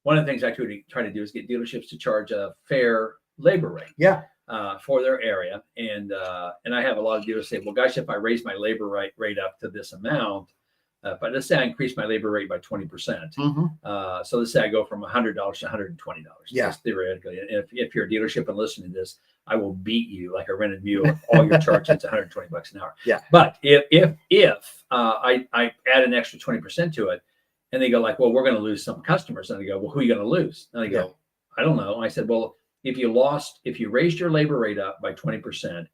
One of the things I try to do is get dealerships to charge a fair labor rate.
Yeah.
For their area, and I have a lot of dealers say, well, gosh, if I raise my labor rate up to this amount, but let's say I increase my labor rate by 20%.
Mm-hmm.
So let's say I go from $100 to $120.
Yeah.
Just theoretically, and if you're a dealership and listening to this, I will beat you like a rented mule. All your charges $120 an hour.
Yeah.
But if I add an extra 20% to it, and they go like, well, we're going to lose some customers, and I go, well, who are you going to lose? And I go, I don't know. I said, well, if you raised your labor rate up by 20%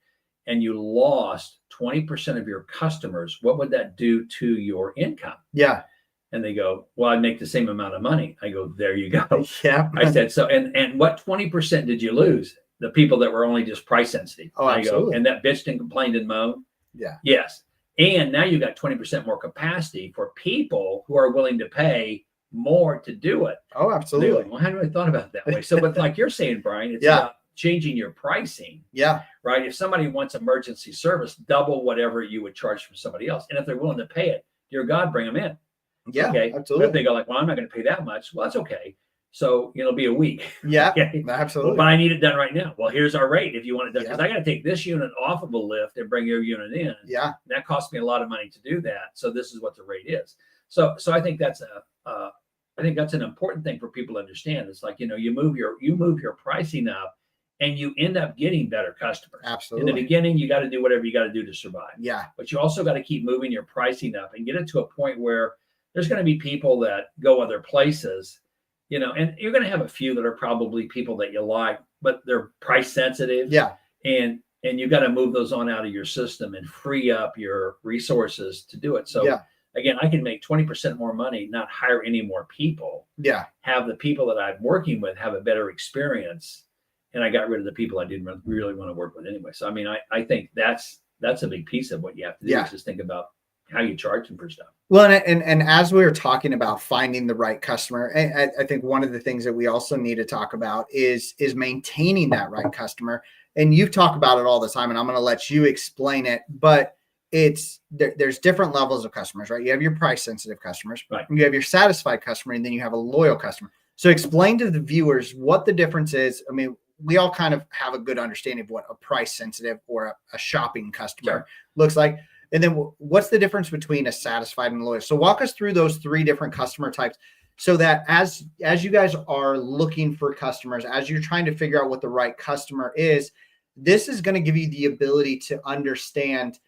and you lost 20% of your customers, what would that do to your income?
Yeah.
And they go, well, I'd make the same amount of money. I go, there you go.
Yeah.
I said, so, and what 20% did you lose? The people that were only just price sensitive.
Oh, absolutely.
And that bitched and complained and moaned.
Yeah.
Yes. And now you got 20% more capacity for people who are willing to pay more to do it.
Oh, absolutely.
Well, I hadn't really thought about it that way. So, but like you're saying, Brian, it's about changing your pricing.
Yeah.
Right. If somebody wants emergency service, double whatever you would charge from somebody else. And if they're willing to pay it, dear God, bring them in.
Yeah.
Okay.
Absolutely.
But if they go like, well, I'm not going to pay that much. Well, that's okay. So it'll be a week.
Yeah.
Okay?
Absolutely.
But I need it done right now. Well, here's our rate if you want it done. Because I got to take this unit off of a lift and bring your unit in.
Yeah.
And that costs me a lot of money to do that. So this is what the rate is. So I think that's an important thing for people to understand. It's like, you move your pricing up and you end up getting better customers.
Absolutely.
In the beginning, you got to do whatever you got to do to survive.
Yeah.
But you also got to keep moving your pricing up and get it to a point where there's going to be people that go other places, and you're going to have a few that are probably people that you like, but they're price sensitive.
Yeah.
And you got to move those on out of your system and free up your resources to do it. So again, I can make 20% more money, not hire any more people.
Yeah.
Have the people that I'm working with have a better experience. And I got rid of the people I didn't really want to work with anyway. So, I mean, I think that's a big piece of what you have to do is just think about how you charge them for stuff.
Well, and as we were talking about finding the right customer, I think one of the things that we also need to talk about is maintaining that right customer. And you talk about it all the time, and I'm going to let you explain it, but there's different levels of customers, right? You have your price sensitive customers,
right?
You have your satisfied customer, and then you have a loyal customer. So explain to the viewers what the difference is. I mean, we all kind of have a good understanding of what a price sensitive or a shopping customer looks like. And then what's the difference between a satisfied and loyal? So walk us through those three different customer types so that as you guys are looking for customers, as you're trying to figure out what the right customer is, this is going to give you the ability to understand,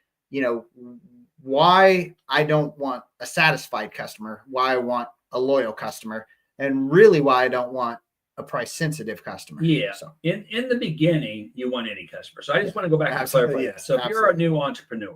why I don't want a satisfied customer, why I want a loyal customer, and really why I don't want a price sensitive customer.
Yeah.
So
in the beginning, you want any customer. So I just want to go back and clarify that. So if you're a new entrepreneur,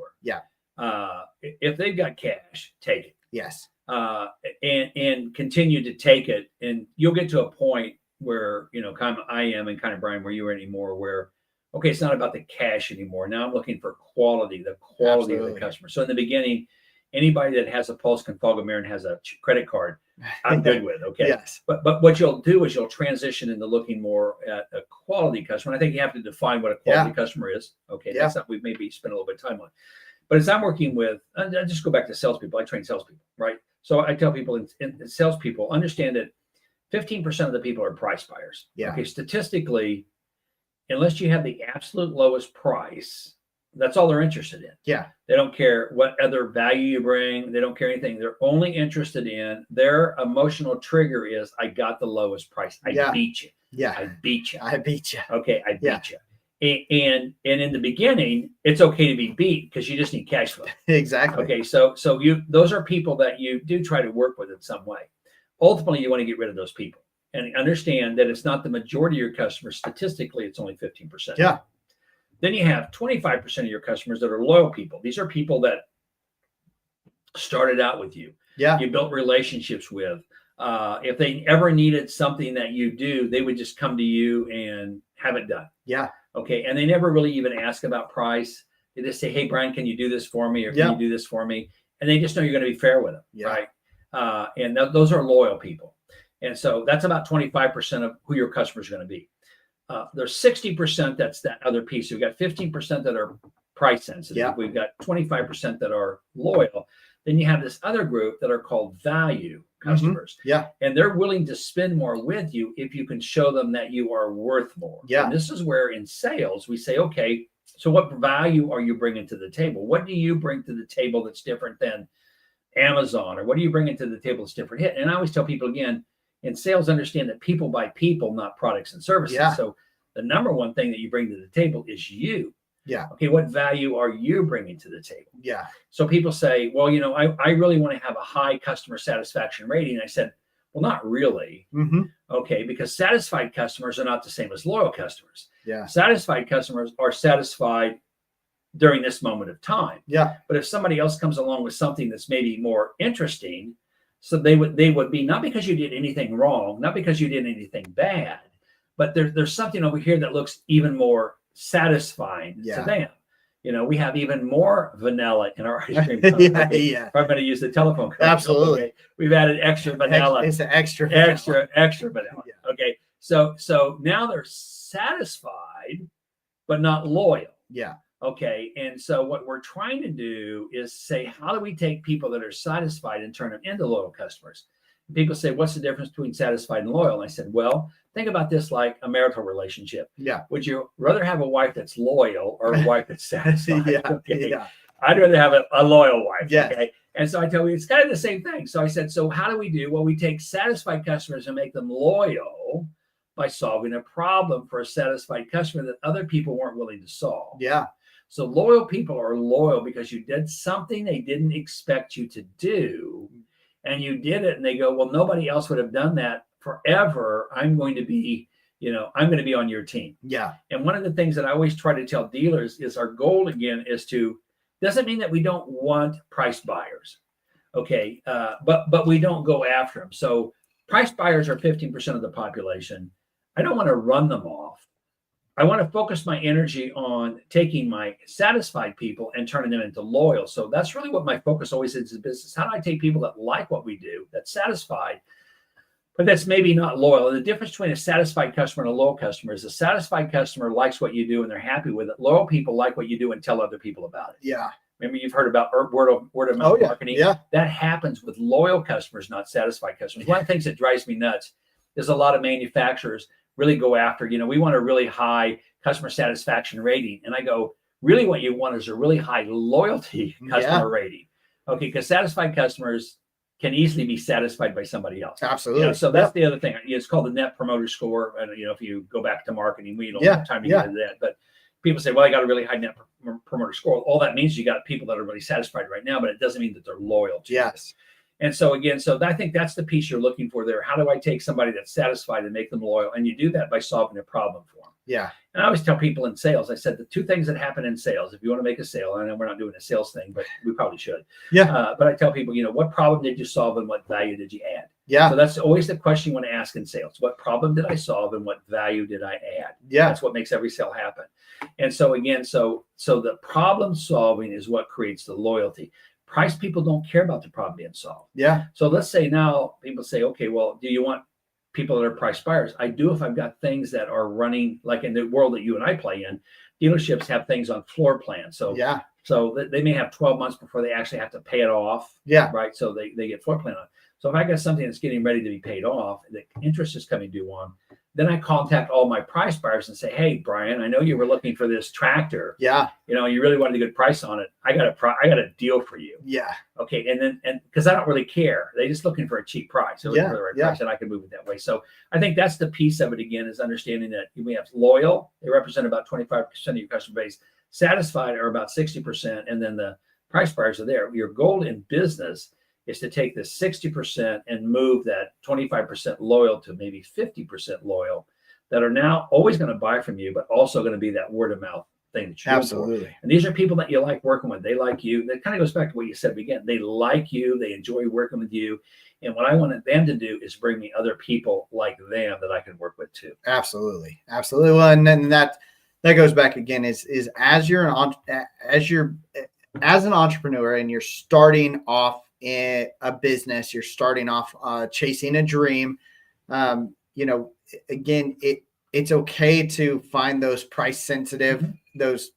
if they've got cash, take it.
Yes.
And continue to take it. And you'll get to a point where, kind of I am and kind of Brian, where you are anymore, where, okay, it's not about the cash anymore. Now I'm looking for quality, the quality of the customer. So in the beginning, anybody that has a pulse, can fog a mirror, and has a credit card, I'm good with. Okay.
Yes.
But what you'll do is you'll transition into looking more at a quality customer. And I think you have to define what a quality customer is. Okay. That's something we maybe spend a little bit of time on. But as I'm working with, I just go back to salespeople. I train salespeople, right? So I tell people, in salespeople, understand that 15% of the people are price buyers.
Yeah.
Okay. Statistically, unless you have the absolute lowest price, that's all they're interested in.
Yeah.
They don't care what other value you bring. They don't care anything. They're only interested in, their emotional trigger is, I got the lowest price. I beat you.
Yeah.
I beat you.
I beat you.
Okay. I beat you. And in the beginning, it's okay to be beat because you just need cash flow.
Exactly.
Okay. So those are people that you do try to work with in some way. Ultimately, you want to get rid of those people and understand that it's not the majority of your customers. Statistically, it's only 15%.
Yeah.
Then you have 25% of your customers that are loyal people. These are people that started out with you.
Yeah.
You built relationships with. If they ever needed something that you do, they would just come to you and have it done.
Yeah.
Okay. And they never really even ask about price. They just say, hey, Brian, can you do this for me? Or can you do this for me? And they just know you're going to be fair with them.
Yeah.
Right. And those are loyal people. And so that's about 25% of who your customers are going to be. There's 60% that's that other piece. We've got 15% that are price sensitive.
Yeah.
We've got 25% that are loyal. Then you have this other group that are called value customers.
Yeah.
And they're willing to spend more with you if you can show them that you are worth more.
Yeah.
And this is where in sales we say, okay, so what value are you bringing to the table? What do you bring to the table that's different than Amazon? Or what do you bring into the table that's different? And I always tell people, again, in sales, understand that people buy people, not products and services.
Yeah.
So the number one thing that you bring to the table is you.
Yeah.
Okay, what value are you bringing to the table?
Yeah.
So people say, well, I really want to have a high customer satisfaction rating. I said, well, not really.
Mm-hmm.
Okay, because satisfied customers are not the same as loyal customers.
Yeah.
Satisfied customers are satisfied during this moment of time.
Yeah.
But if somebody else comes along with something that's maybe more interesting, so they would be, not because you did anything wrong, not because you did anything bad, but there's something over here that looks even more satisfying to them. We have even more vanilla in our ice cream.
Yeah.
I'm going to use the telephone code.
Absolutely.
Okay. We've added extra vanilla.
It's an extra
vanilla.
vanilla.
Extra vanilla. Yeah. Okay. So now they're satisfied, but not loyal.
Yeah.
Okay. And so what we're trying to do is say, how do we take people that are satisfied and turn them into loyal customers? And people say, what's the difference between satisfied and loyal? And I said, well, think about this like a marital relationship.
Yeah.
Would you rather have a wife that's loyal or a wife that's satisfied?
Yeah.
Okay.
Yeah.
I'd rather have a loyal wife.
Yes.
Okay. And so I tell you, it's kind of the same thing. So I said, so how do we do? Well, we take satisfied customers and make them loyal by solving a problem for a satisfied customer that other people weren't willing to solve.
Yeah.
So loyal people are loyal because you did something they didn't expect you to do, and you did it, and they go, well, nobody else would have done that forever. I'm going to be on your team.
Yeah.
And one of the things that I always try to tell dealers is our goal again is doesn't mean that we don't want price buyers. Okay. But we don't go after them. So price buyers are 15% of the population. I don't want to run them off. I want to focus my energy on taking my satisfied people and turning them into loyal. So that's really what my focus always is in business. How do I take people that like what we do, that's satisfied, but that's maybe not loyal? And the difference between a satisfied customer and a loyal customer is a satisfied customer likes what you do and they're happy with it. Loyal people like what you do and tell other people about it.
Yeah.
Remember, you've heard about word of mouth marketing.
Yeah.
That happens with loyal customers, not satisfied customers. One of the things that drives me nuts is a lot of manufacturers really go after, we want a really high customer satisfaction rating. And I go, really what you want is a really high loyalty customer rating. Okay, because satisfied customers can easily be satisfied by somebody else.
Absolutely.
So that's the other thing. It's called the Net Promoter Score. And if you go back to marketing, we don't have time to get into that. But people say, well, I got a really high Net Promoter Score. All that means you got people that are really satisfied right now, but it doesn't mean that they're loyal to you. And so again, I think that's the piece you're looking for there. How do I take somebody that's satisfied and make them loyal? And you do that by solving a problem for them.
Yeah.
And I always tell people in sales, I said the two things that happen in sales, if you want to make a sale, I know we're not doing a sales thing, but we probably should.
Yeah.
But I tell people, what problem did you solve and what value did you add?
Yeah.
So that's always the question you want to ask in sales. What problem did I solve and what value did I add?
Yeah.
That's what makes every sale happen. And so again, so the problem solving is what creates the loyalty. price people don't care about the problem being solved.
Yeah.
So let's say now people say, okay, well, do you want people that are price buyers? I do if I've got things that are running, like in the world that you and I play in, dealerships have things on floor plans. So
Yeah.
so they may have 12 months before they actually have to pay it off.
Yeah.
Right. So they get floor plan on. So if I got something that's getting ready to be paid off, the interest is coming due on, then I contact all my price buyers and say, hey, Brian, I know you were looking for this tractor.
Yeah.
You know, you really wanted a good price on it. I got a deal for you.
Yeah.
Okay. And because I don't really care. They're just looking for a cheap price. They're looking for the right price, and I can move it that way. So I think that's the piece of it again, is understanding that we have loyal. They represent about 25% of your customer base. Satisfied are about 60%. And then the price buyers are there. Your goal in business is to take the 60% and move that 25% loyal to maybe 50% loyal that are now always going to buy from you, but also going to be that word of mouth thing that you're
Absolutely.
doing. And these are people that you like working with. They like you. That kind of goes back to what you said again. They like you. They enjoy working with you. And what I wanted them to do is bring me other people like them that I can work with too.
Absolutely. Absolutely. Well, and then that goes back again is as an entrepreneur and you're starting off in a business, you're starting off chasing a dream. Again, it's okay to find those price sensitive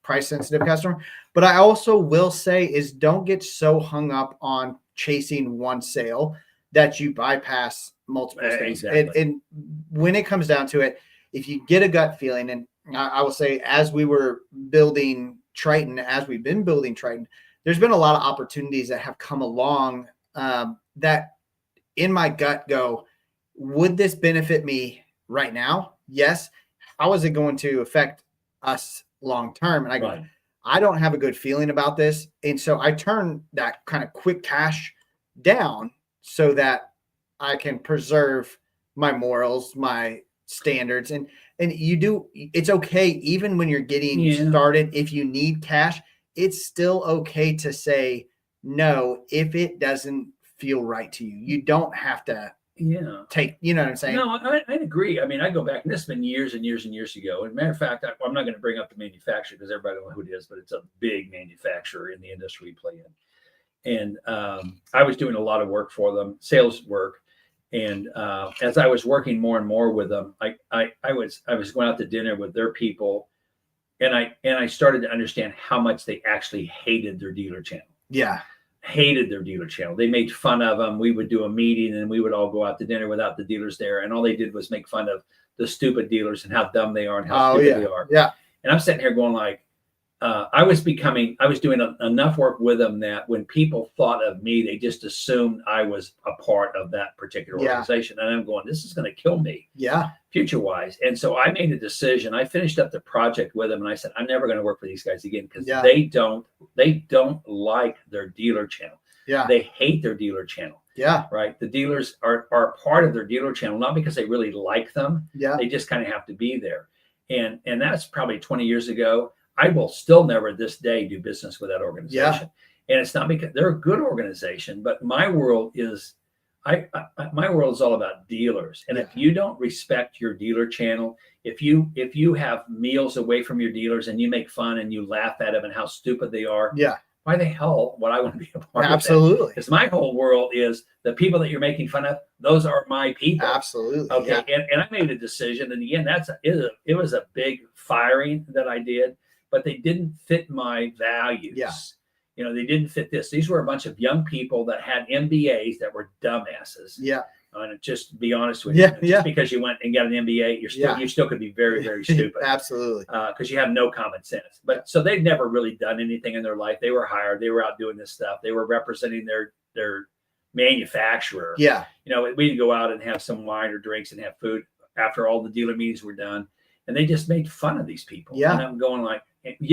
customers. But I also will say is don't get so hung up on chasing one sale that you bypass multiple things.
Exactly.
And when it comes down to it, if you get a gut feeling, and I will say, as we were building Triton, there's been a lot of opportunities that have come along that in my gut go, would this benefit me right now? Yes. How is it going to affect us long term? And I go, I don't have a good feeling about this. And so I turn that kind of quick cash down so that I can preserve my morals, my standards. And it's okay. Even when you're getting started, if you need cash, it's still okay to say no if it doesn't feel right to you. You don't have to take, you know what I'm saying?
No, I agree. I mean, I go back, and this has been years and years and years ago. And matter of fact, I'm not going to bring up the manufacturer because everybody knows who it is, but it's a big manufacturer in the industry we play in. And I was doing a lot of work for them, sales work. And as I was working more and more with them, I was going out to dinner with their people, and I started to understand how much they actually hated their dealer channel.
Yeah.
Hated their dealer channel. They made fun of them. We would do a meeting and we would all go out to dinner without the dealers there. And all they did was make fun of the stupid dealers and how dumb they are and how stupid they are.
Yeah.
And I'm sitting here going like, I was doing enough work with them that when people thought of me, they just assumed I was a part of that particular organization. And I'm going, this is going to kill me future wise. And so I made a decision. I finished up the project with them and I said, I'm never going to work for these guys again because they don't like their dealer channel.
Yeah.
They hate their dealer channel.
Yeah.
Right. The dealers are part of their dealer channel, not because they really like them.
Yeah.
They just kind of have to be there. And that's probably 20 years ago. I will still never this day do business with that organization. Yeah. And it's not because they're a good organization, but my world is all about dealers. And if you don't respect your dealer channel, if you have meals away from your dealers and you make fun and you laugh at them and how stupid they are, why the hell would I want to be a part of that?
Absolutely.
Because my whole world is the people that you're making fun of, those are my people.
Absolutely.
Okay. Yeah. And I made a decision. And again, it was a big firing that I did. But they didn't fit my values.
Yeah.
You know, they didn't fit this. These were a bunch of young people that had MBAs that were dumbasses.
Yeah.
And just to be honest with you, just because you went and got an MBA, you still could be very, very stupid.
Absolutely.
Because you have no common sense. But so they'd never really done anything in their life. They were hired. They were out doing this stuff. They were representing their manufacturer.
Yeah.
You know, we'd go out and have some wine or drinks and have food after all the dealer meetings were done. And they just made fun of these people.
Yeah.
And I'm going like,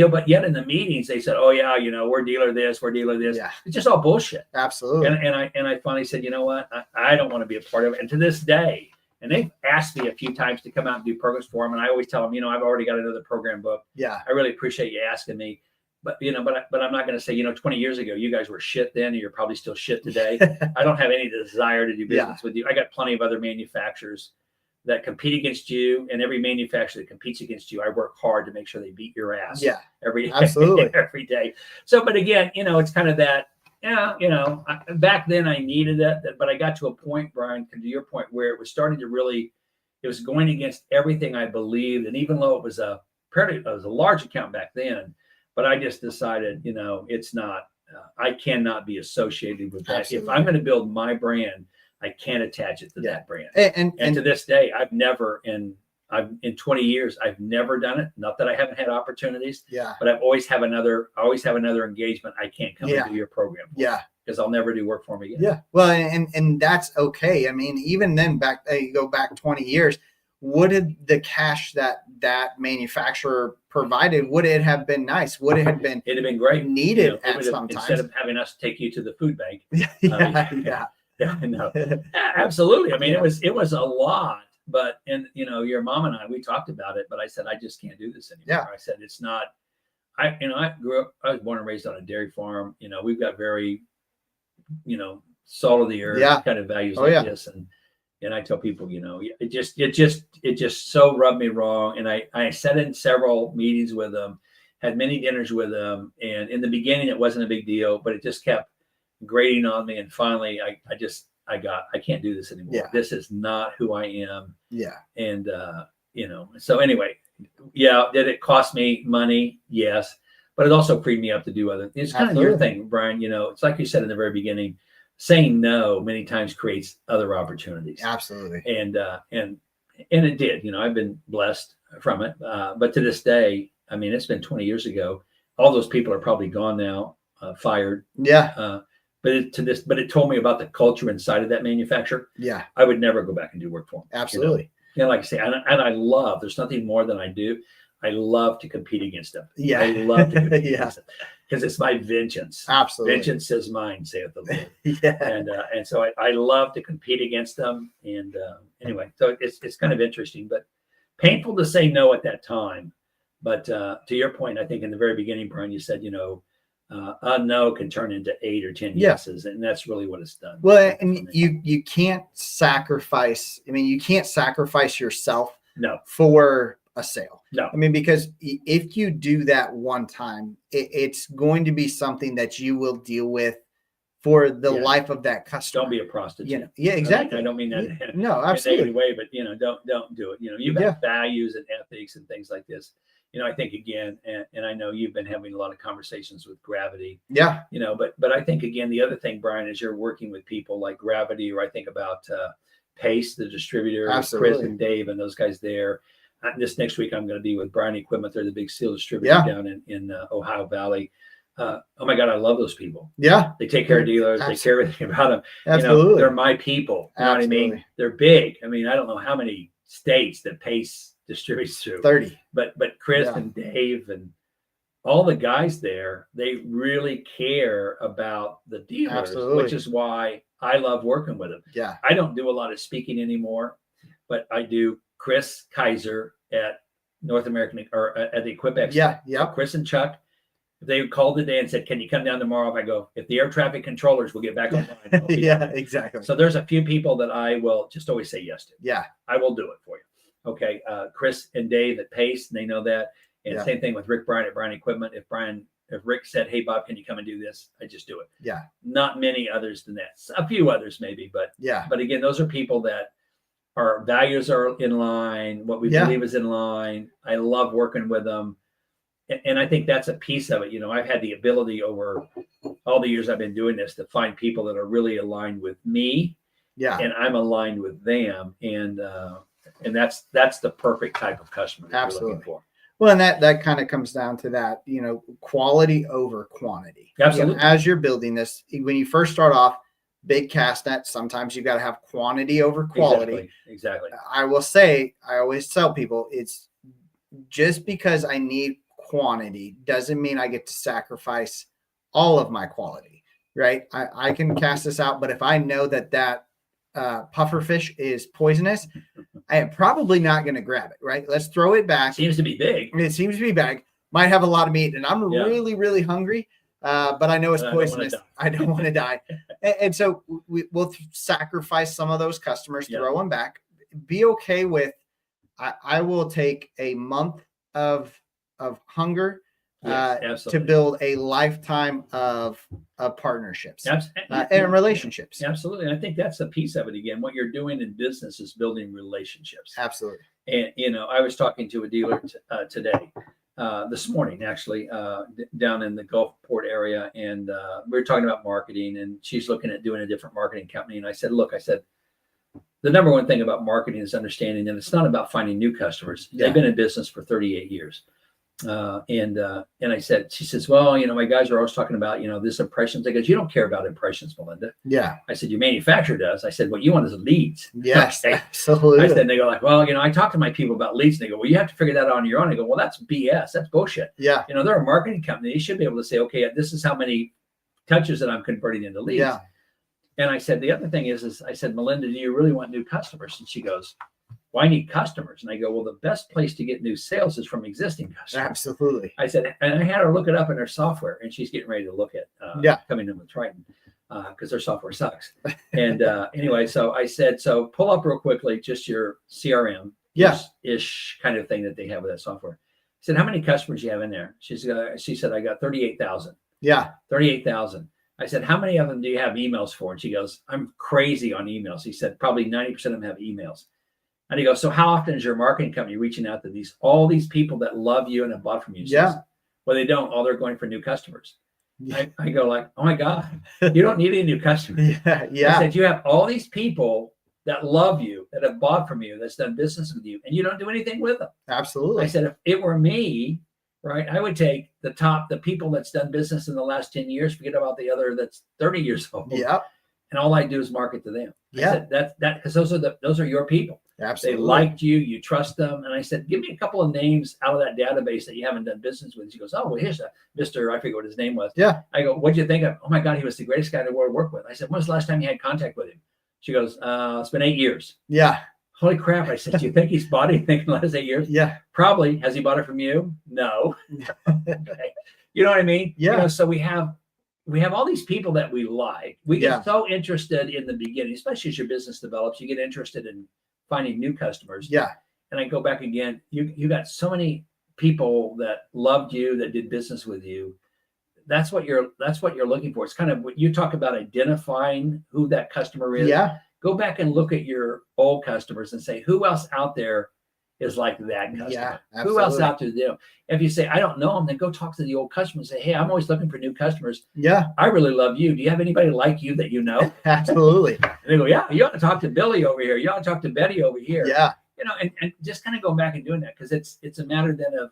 but yet in the meetings they said, oh yeah, you know, we're dealer this, we're dealer this.
Yeah.
It's just all bullshit.
Absolutely.
And I finally said, you know what? I don't want to be a part of it. And to this day, and they've asked me a few times to come out and do programs for them. And I always tell them, you know, I've already got another program booked.
Yeah.
I really appreciate you asking me. But, you know, but I'm not going to say, you know, 20 years ago, you guys were shit then, and you're probably still shit today. I don't have any desire to do business with you. I got plenty of other manufacturers that compete against you, and every manufacturer that competes against you, I work hard to make sure they beat your ass.
Yeah,
every
absolutely
every day. So, but again, you know, it's kind of that. yeah, back then I needed that, but I got to a point, Brian, to your point, where it was starting to really, it was going against everything I believed. And even though it was a large account back then, but I just decided, it's not, I cannot be associated with that.
Absolutely.
If I'm going to build my brand, I can't attach it to that brand.
And
to this day, I've in 20 years, I've never done it. Not that I haven't had opportunities, but I always have another engagement. I can't come and do your program. Because I'll never do work for me again.
Yeah. Well, and that's okay. I mean, even then you go back 20 years, would the cash that manufacturer provided, would it have been nice? Would it have been,
it'd have been great.
Needed at some time.
Instead of having us take you to the food bank.
Yeah.
No, absolutely. I mean, it was a lot. But your mom and we talked about it, but I said, I just can't do this anymore. I said, it's not, I grew up, I was born and raised on a dairy farm. We've got very, salt of the earth kind of values this. And I tell people, it just so rubbed me wrong. And I sat in several meetings with them, had many dinners with them. And in the beginning, it wasn't a big deal, but it just kept grating on me. And finally, I can't do this anymore. This is not who I am. And, so anyway, did it cost me money? Yes. But it also freed me up to do other things. It's kind of your thing, Brian. It's like you said in the very beginning, saying no many times creates other opportunities.
Absolutely.
And it did, I've been blessed from it. But to this day, I mean, it's been 20 years ago. All those people are probably gone now, fired. But it told me about the culture inside of that manufacturer. I would never go back and do work for them.
Absolutely.
Like I say, and I love, there's nothing more than I do. I love to compete against them.
I
love to compete against them because it's my vengeance.
Absolutely.
Vengeance is mine, saith the Lord. And so I love to compete against them. And anyway, so it's kind of interesting, but painful to say no at that time. But to your point, I think in the very beginning, Brian, you said, a no can turn into 8 or 10 yeses, and that's really what it's done.
Well, and you can't sacrifice. I mean, you can't sacrifice yourself for a sale.
No.
I mean, because if you do that one time, it's going to be something that you will deal with for the life of that customer.
Don't be a prostitute.
Exactly.
I don't mean that in
absolutely.
a way, but don't do it. You've got values and ethics and things like this. I think again, and I know you've been having a lot of conversations with Gravity. But I think again, the other thing, Brian, is you're working with people like Gravity, or I think about Pace, the distributor, Chris and Dave and those guys there. This next week, I'm going to be with Bryan Equipment. They're the big steel distributor down in Ohio Valley. Oh my God, I love those people. They take care of dealers. They care everything about them.
Absolutely.
They're my people. You know what I mean? They're big. I mean, I don't know how many states that Pace distributes through.
30.
But Chris and Dave and all the guys there, they really care about the dealers, which is why I love working with them. I don't do a lot of speaking anymore, but I do. Chris Kaiser at North American or at the Equip Expo. Chris and Chuck, if they called today and said, "Can you come down tomorrow?" If I go, if the air traffic controllers will get back online.
Exactly.
So there's a few people that I will just always say yes to. I will do it for you. Okay. Chris and Dave at Pace, they know that. And same thing with Rick Bryan at Bryan Equipment. If Rick said, "Hey Bob, can you come and do this?" I just do it. Not many others than that. A few others maybe, but again, those are people that our values are in line. What we believe is in line. I love working with them. And I think that's a piece of it. I've had the ability over all the years I've been doing this to find people that are really aligned with me. And I'm aligned with them. And that's the perfect type of customer that we're looking for.
Well, and that kind of comes down to that, quality over quantity.
Absolutely.
As you're building this, when you first start off, big cast net, sometimes you got to have quantity over quality.
Exactly.
I will say, I always tell people, it's just because I need quantity doesn't mean I get to sacrifice all of my quality, right? I can cast this out, but if I know that puffer fish is poisonous, I am probably not going to grab it, right? Let's throw it back.
Seems to be big.
It seems to be big. Might have a lot of meat, and I'm really, really hungry. But I know it's poisonous. I don't want to die. And so we'll sacrifice some of those customers, throw them back. Be okay with, I will take a month of hunger
Yes,
to
absolutely.
build a lifetime of partnerships and
And
relationships.
absolutely. And I think that's a piece of it. Again, what you're doing in business is building relationships.
Absolutely.
And, I was talking to a dealer today, this morning, actually, down in the Gulfport area. And we were talking about marketing, and she's looking at doing a different marketing company. And I said, look, the number one thing about marketing is understanding that it's not about finding new customers.
Yeah.
They've been in business for 38 years. And I said, she says, well, my guys are always talking about, this impressions. I goes, you don't care about impressions, Melinda.
Yeah.
I said, your manufacturer does. I said, what you want is leads.
Yes,
Okay.
absolutely.
I said, they go like, well, I talk to my people about leads. And they go, well, you have to figure that out on your own. I go, well, that's BS. That's bullshit.
Yeah.
They're a marketing company. They should be able to say, okay, this is how many touches that I'm converting into leads.
Yeah.
And I said, the other thing is I said, Melinda, do you really want new customers? And she goes, well, I need customers. And I go, well, the best place to get new sales is from existing customers.
Absolutely.
I said, and I had her look it up in her software, and she's getting ready to look at coming in with Triton because their software sucks. And anyway, so I said, so pull up real quickly just your CRM ish kind of thing that they have with that software. I said, how many customers you have in there? She said, I got 38,000.
Yeah.
38,000. I said, how many of them do you have emails for? And she goes, I'm crazy on emails. He said, probably 90% of them have emails. And he goes, so how often is your marketing company reaching out to all these people that love you and have bought from you? She says, well, they don't. All they're going for new customers. Yeah. I go like, oh my God, you don't need any new customers.
Yeah.
I said, you have all these people that love you, that have bought from you, that's done business with you, and you don't do anything with them.
Absolutely.
I said, if it were me, right, I would take the people that's done business in the last 10 years, forget about the other that's 30 years old.
Yeah.
And all I do is market to them.
Yeah.
I said, that because those are your people.
Absolutely.
They liked you, you trust them. And I said, give me a couple of names out of that database that you haven't done business with. She goes, oh, well, here's Mr. I forget what his name was.
Yeah.
I go, what'd you think of? Oh my God, he was the greatest guy in the world to work with. I said, when was the last time you had contact with him? She goes, it's been 8 years.
Yeah.
Holy crap. I said, do you think he's bought anything in the last 8 years?
Yeah.
Probably. Has he bought it from you? No. Okay. You know what I mean?
Yeah.
So we have all these people that we like. We get so interested in the beginning, especially as your business develops, you get interested in finding new customers.
Yeah.
And I go back again, you got so many people that loved you, that did business with you. That's what you're looking for. It's kind of what you talk about, identifying who that customer is.
Yeah.
Go back and look at your old customers and say, who else out there is like that customer?
Yeah,
who else out there? If you say, I don't know them, then go talk to the old customer and say, hey, I'm always looking for new customers.
Yeah.
I really love you. Do you have anybody like you that you know?
Absolutely.
And they go, yeah, you ought to talk to Billy over here. You ought to talk to Betty over here.
Yeah.
And just kind of go back and doing that, because it's a matter then of,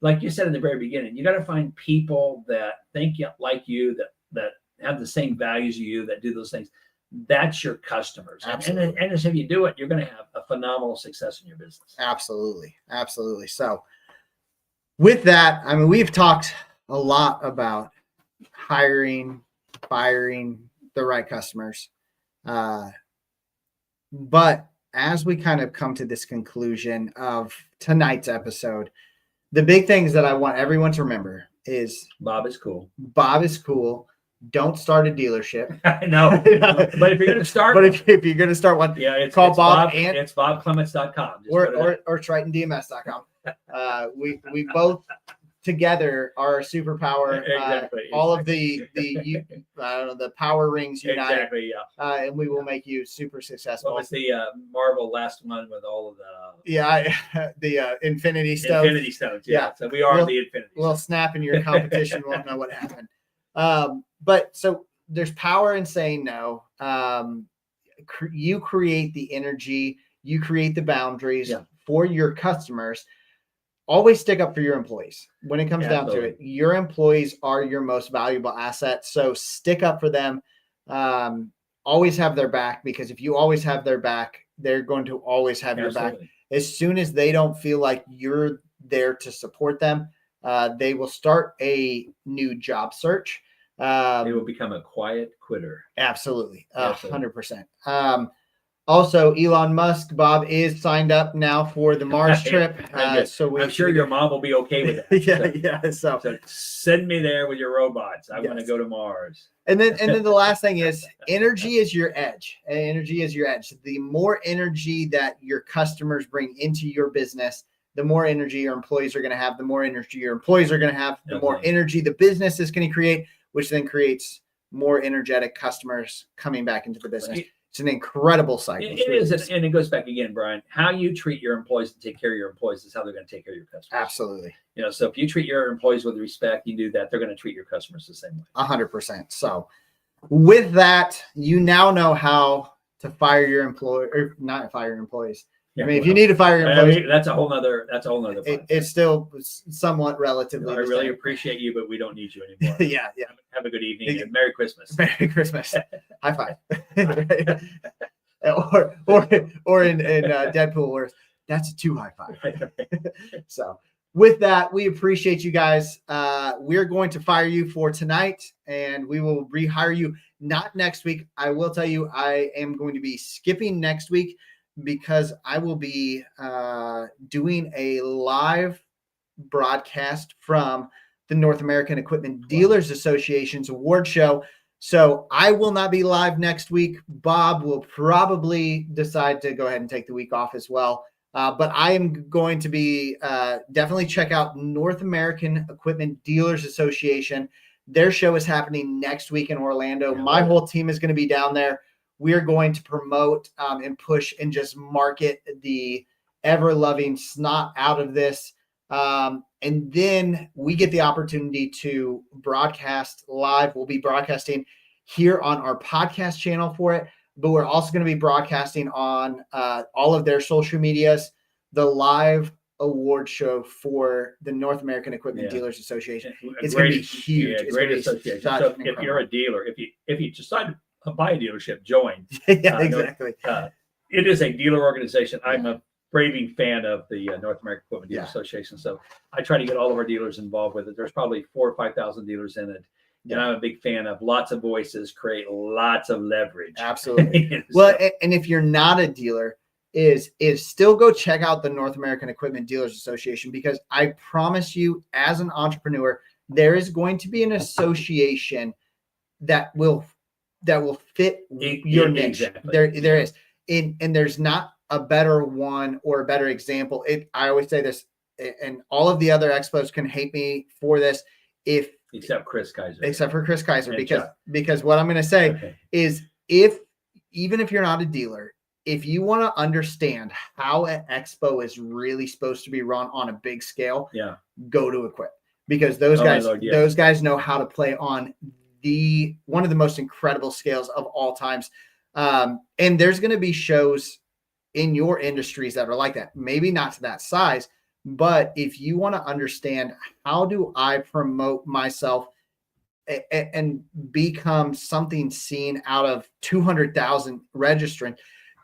like you said in the very beginning, you got to find people that think like you, that have the same values as you, that do those things. That's your customers.
Absolutely.
And if you do it, you're going to have a phenomenal success in your business.
Absolutely. Absolutely. So with that, I mean, we've talked a lot about hiring, firing the right customers. But as we kind of come to this conclusion of tonight's episode, the big things that I want everyone to remember is
Bob is cool.
Bob is cool. Don't start a dealership.
I know. But if you're going to start,
if you're going to start one,
it's
Bob
and it's bobclements.com.
or TritonDMS.com. We both together are a superpower.
Exactly.
All of the the power rings unite.
Exactly. Yeah.
And we will make you super successful.
What was the Marvel last one with all of the
the Infinity Stones.
Infinity Stones. Yeah. So we are the Infinity.
A little snap in your competition won't know what happened. But so there's power in saying no. You create the energy, you create the boundaries for your customers. Always stick up for your employees. When it comes down to it, your employees are your most valuable asset. So stick up for them. Always have their back, because if you always have their back, they're going to always have your back. As soon as they don't feel like you're there to support them, they will start a new job search.
They will become a quiet quitter.
Absolutely. 100%. Also, Elon Musk, Bob, is signed up now for the Mars trip. So
I'm sure your mom will be okay with that. So send me there with your robots. I want to go to Mars.
And then the last thing is, energy is your edge. Energy is your edge. The more energy that your customers bring into your business, the more energy your employees are going to have, the more energy your employees are going to have, the more
Definitely.
energy the business is going to create, which then creates more energetic customers coming back into the business. It's an incredible cycle.
It is, and it goes back again, Brian. How you treat your employees and take care of your employees is how they're going to take care of your customers.
Absolutely.
So if you treat your employees with respect, you do that, they're going to treat your customers the same way.
100%. So with that, you now know how to fire your employee, or not fire your employees.
Yeah,
I mean, if you need to fire your employees,
that's a whole nother.
It's still somewhat relatively.
I really appreciate you, but we don't need you anymore.
Yeah.
Have a good evening and Merry Christmas.
Merry Christmas. High five. or in Deadpool, where that's a 2 high five. So with that, we appreciate you guys. We're going to fire you for tonight, and we will rehire you not next week. I will tell you, I am going to be skipping next week because I will be doing a live broadcast from the North American Equipment Dealers Association's award show. So I will not be live next week. Bob will probably decide to go ahead and take the week off as well. But I am going to be definitely check out North American Equipment Dealers Association. Their show is happening next week in Orlando. My whole team is going to be down there. We're going to promote and push and just market the ever-loving snot out of this. And then we get the opportunity to broadcast live. We'll be broadcasting here on our podcast channel for it, but we're also going to be broadcasting on all of their social medias, the live award show for the North American Equipment Dealers Association. It's going to be huge.
Yeah, great association. So if you're a dealer, if you decide to buy a dealership, join.
Exactly.
It is a dealer organization. I'm a raving fan of the North American Equipment Dealers Association. So I try to get all of our dealers involved with it. There's probably 4,000 or 5,000 dealers in it. And I'm a big fan of lots of voices, create lots of leverage.
Absolutely. Well, and if you're not a dealer, is still go check out the North American Equipment Dealers Association, because I promise you, as an entrepreneur, there is going to be an association that will fit your niche.
Exactly.
There is. And there's not a better one or a better example. I always say this, and all of the other expos can hate me for this,
except Chris Kaiser.
Except for Chris Kaiser, because what I'm going to say is, even if you're not a dealer, if you want to understand how an expo is really supposed to be run on a big scale, go to Equip, because those guys know how to play on one of the most incredible scales of all times. And there's going to be shows in your industries that are like that. Maybe not to that size, but if you want to understand how do I promote myself and become something seen out of 200,000 registrants,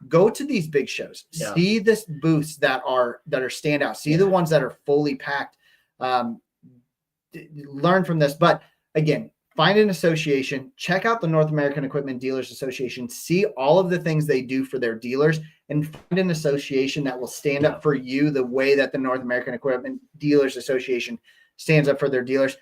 go to these big shows. See this booths that are standout. See the ones that are fully packed. Learn from this. But again, find an association, check out the North American Equipment Dealers Association, see all of the things they do for their dealers, and find an association that will stand up for you the way that the North American Equipment Dealers Association stands up for their dealers.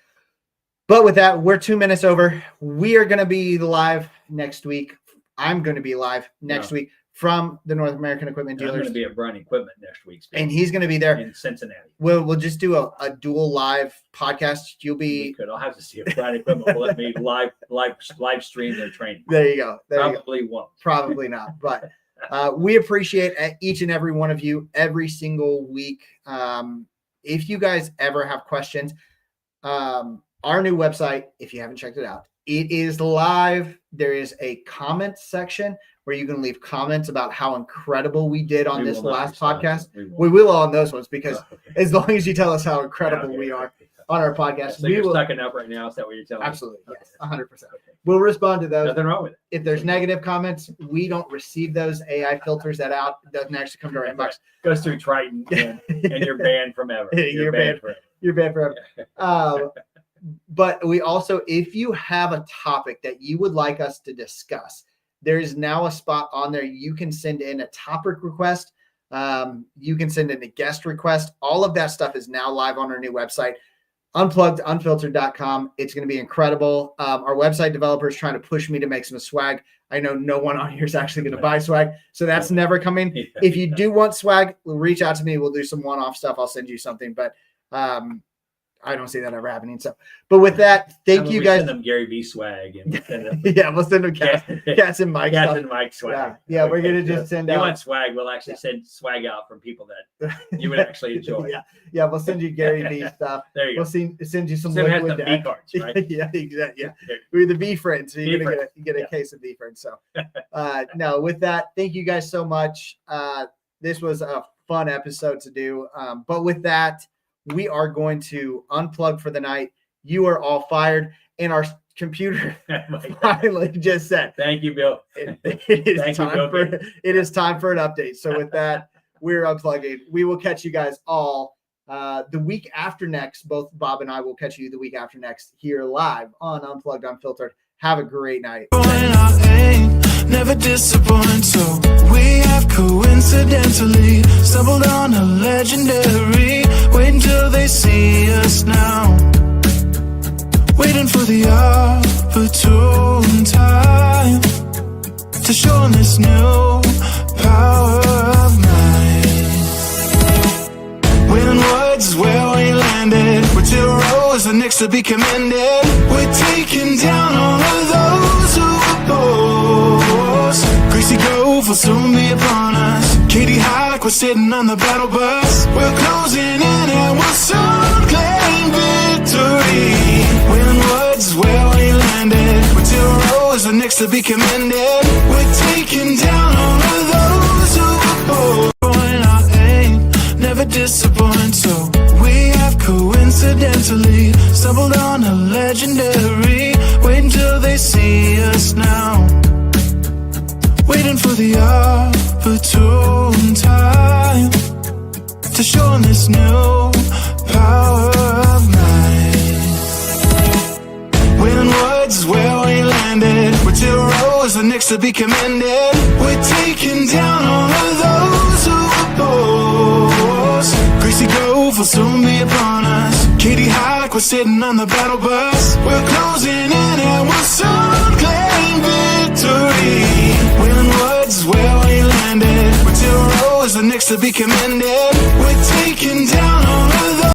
But with that, we're 2 minutes over. We are going to be live next week. I'm going to be live next week from the North American Equipment Dealers.
I'm going to be at Brian Equipment next week.
And he's going to be there
in Cincinnati.
We'll just do a dual live podcast.
I'll have to see if Brian Equipment will let me live stream their training.
There you go.
Probably won't.
Probably not. But we appreciate each and every one of you every single week. If you guys ever have questions, our new website, if you haven't checked it out, it is live. There is a comment section where you can leave comments about how incredible we did on this last podcast. We will on those ones, because as long as you tell us how incredible we are on our podcast,
so you're stuck up right now. Is that what you're telling me?
Absolutely. Yes, 100%. We'll respond to those.
Nothing wrong with it.
If there's negative comments, we don't receive those. AI filters that out. It doesn't actually come to our inbox.
Goes through Triton, and you're banned from ever.
You're banned forever. You're banned forever. But we also, if you have a topic that you would like us to discuss, there is now a spot on there. You can send in a topic request. You can send in a guest request. All of that stuff is now live on our new website, unplugged&unfiltered.com. It's going to be incredible. Our website developer is trying to push me to make some swag. I know no one on here is actually going to buy swag, so that's never coming.
Yeah.
If you do want swag, reach out to me. We'll do some one-off stuff. I'll send you something, but I don't see that ever happening. So, but with that, thank you guys.
Send them Gary V swag. And send them
Yeah, we'll send them Cats and Mike.
Cats
stuff.
and Mike swag.
Yeah, we're gonna just send
If you
out.
want swag, we'll actually send swag out from people that you would actually enjoy.
Yeah, we'll send you Gary V stuff.
There you
We'll
go.
send you some
So it has
liquid
some
deck.
V cards, right?
Yeah, exactly. Yeah, we're the V friends. So you're
V
gonna
friends.
get a case of V friends. So, no, with that, thank you guys so much. This was a fun episode to do. But with that, we are going to unplug for the night. You are all fired, and our computer finally just said,
Thank you, Bill.
it is time for an update. So with that, we're unplugging. We will catch you guys all the week after next. Both Bob and I will catch you the week after next here live on Unplugged Unfiltered. Have a great night.
When our aim never disappoint, so we have coincidentally stumbled on a legendary. Wait until they see us now, waiting for the opportune time to show them this new power of mine. When words is where we landed, we're 2 rows and next to be commended. We're taking down all of those who oppose. Greasy Grove will soon be upon us. Katie Hike, we're sitting on the battle bus. We're closing in and we'll soon claim victory. When words is where we landed, we're 2 rows and next to be commended. We're taking down all of those who oppose. When our aim never disappoint, so we have coincidentally stumbled on a legendary. Wait until they see us now, waiting for the opportune time to show them this new power of mine. When words is where we landed, we're 2 rows and next to be commended. We're taking down all of those who oppose. Greasy Grove will soon be upon us. Katie Hike, we're sitting on the battle bus. We're closing in and we'll soon claim victory. When words is where we landed, we're 2 rows and next to be commended. We're taking down all of those.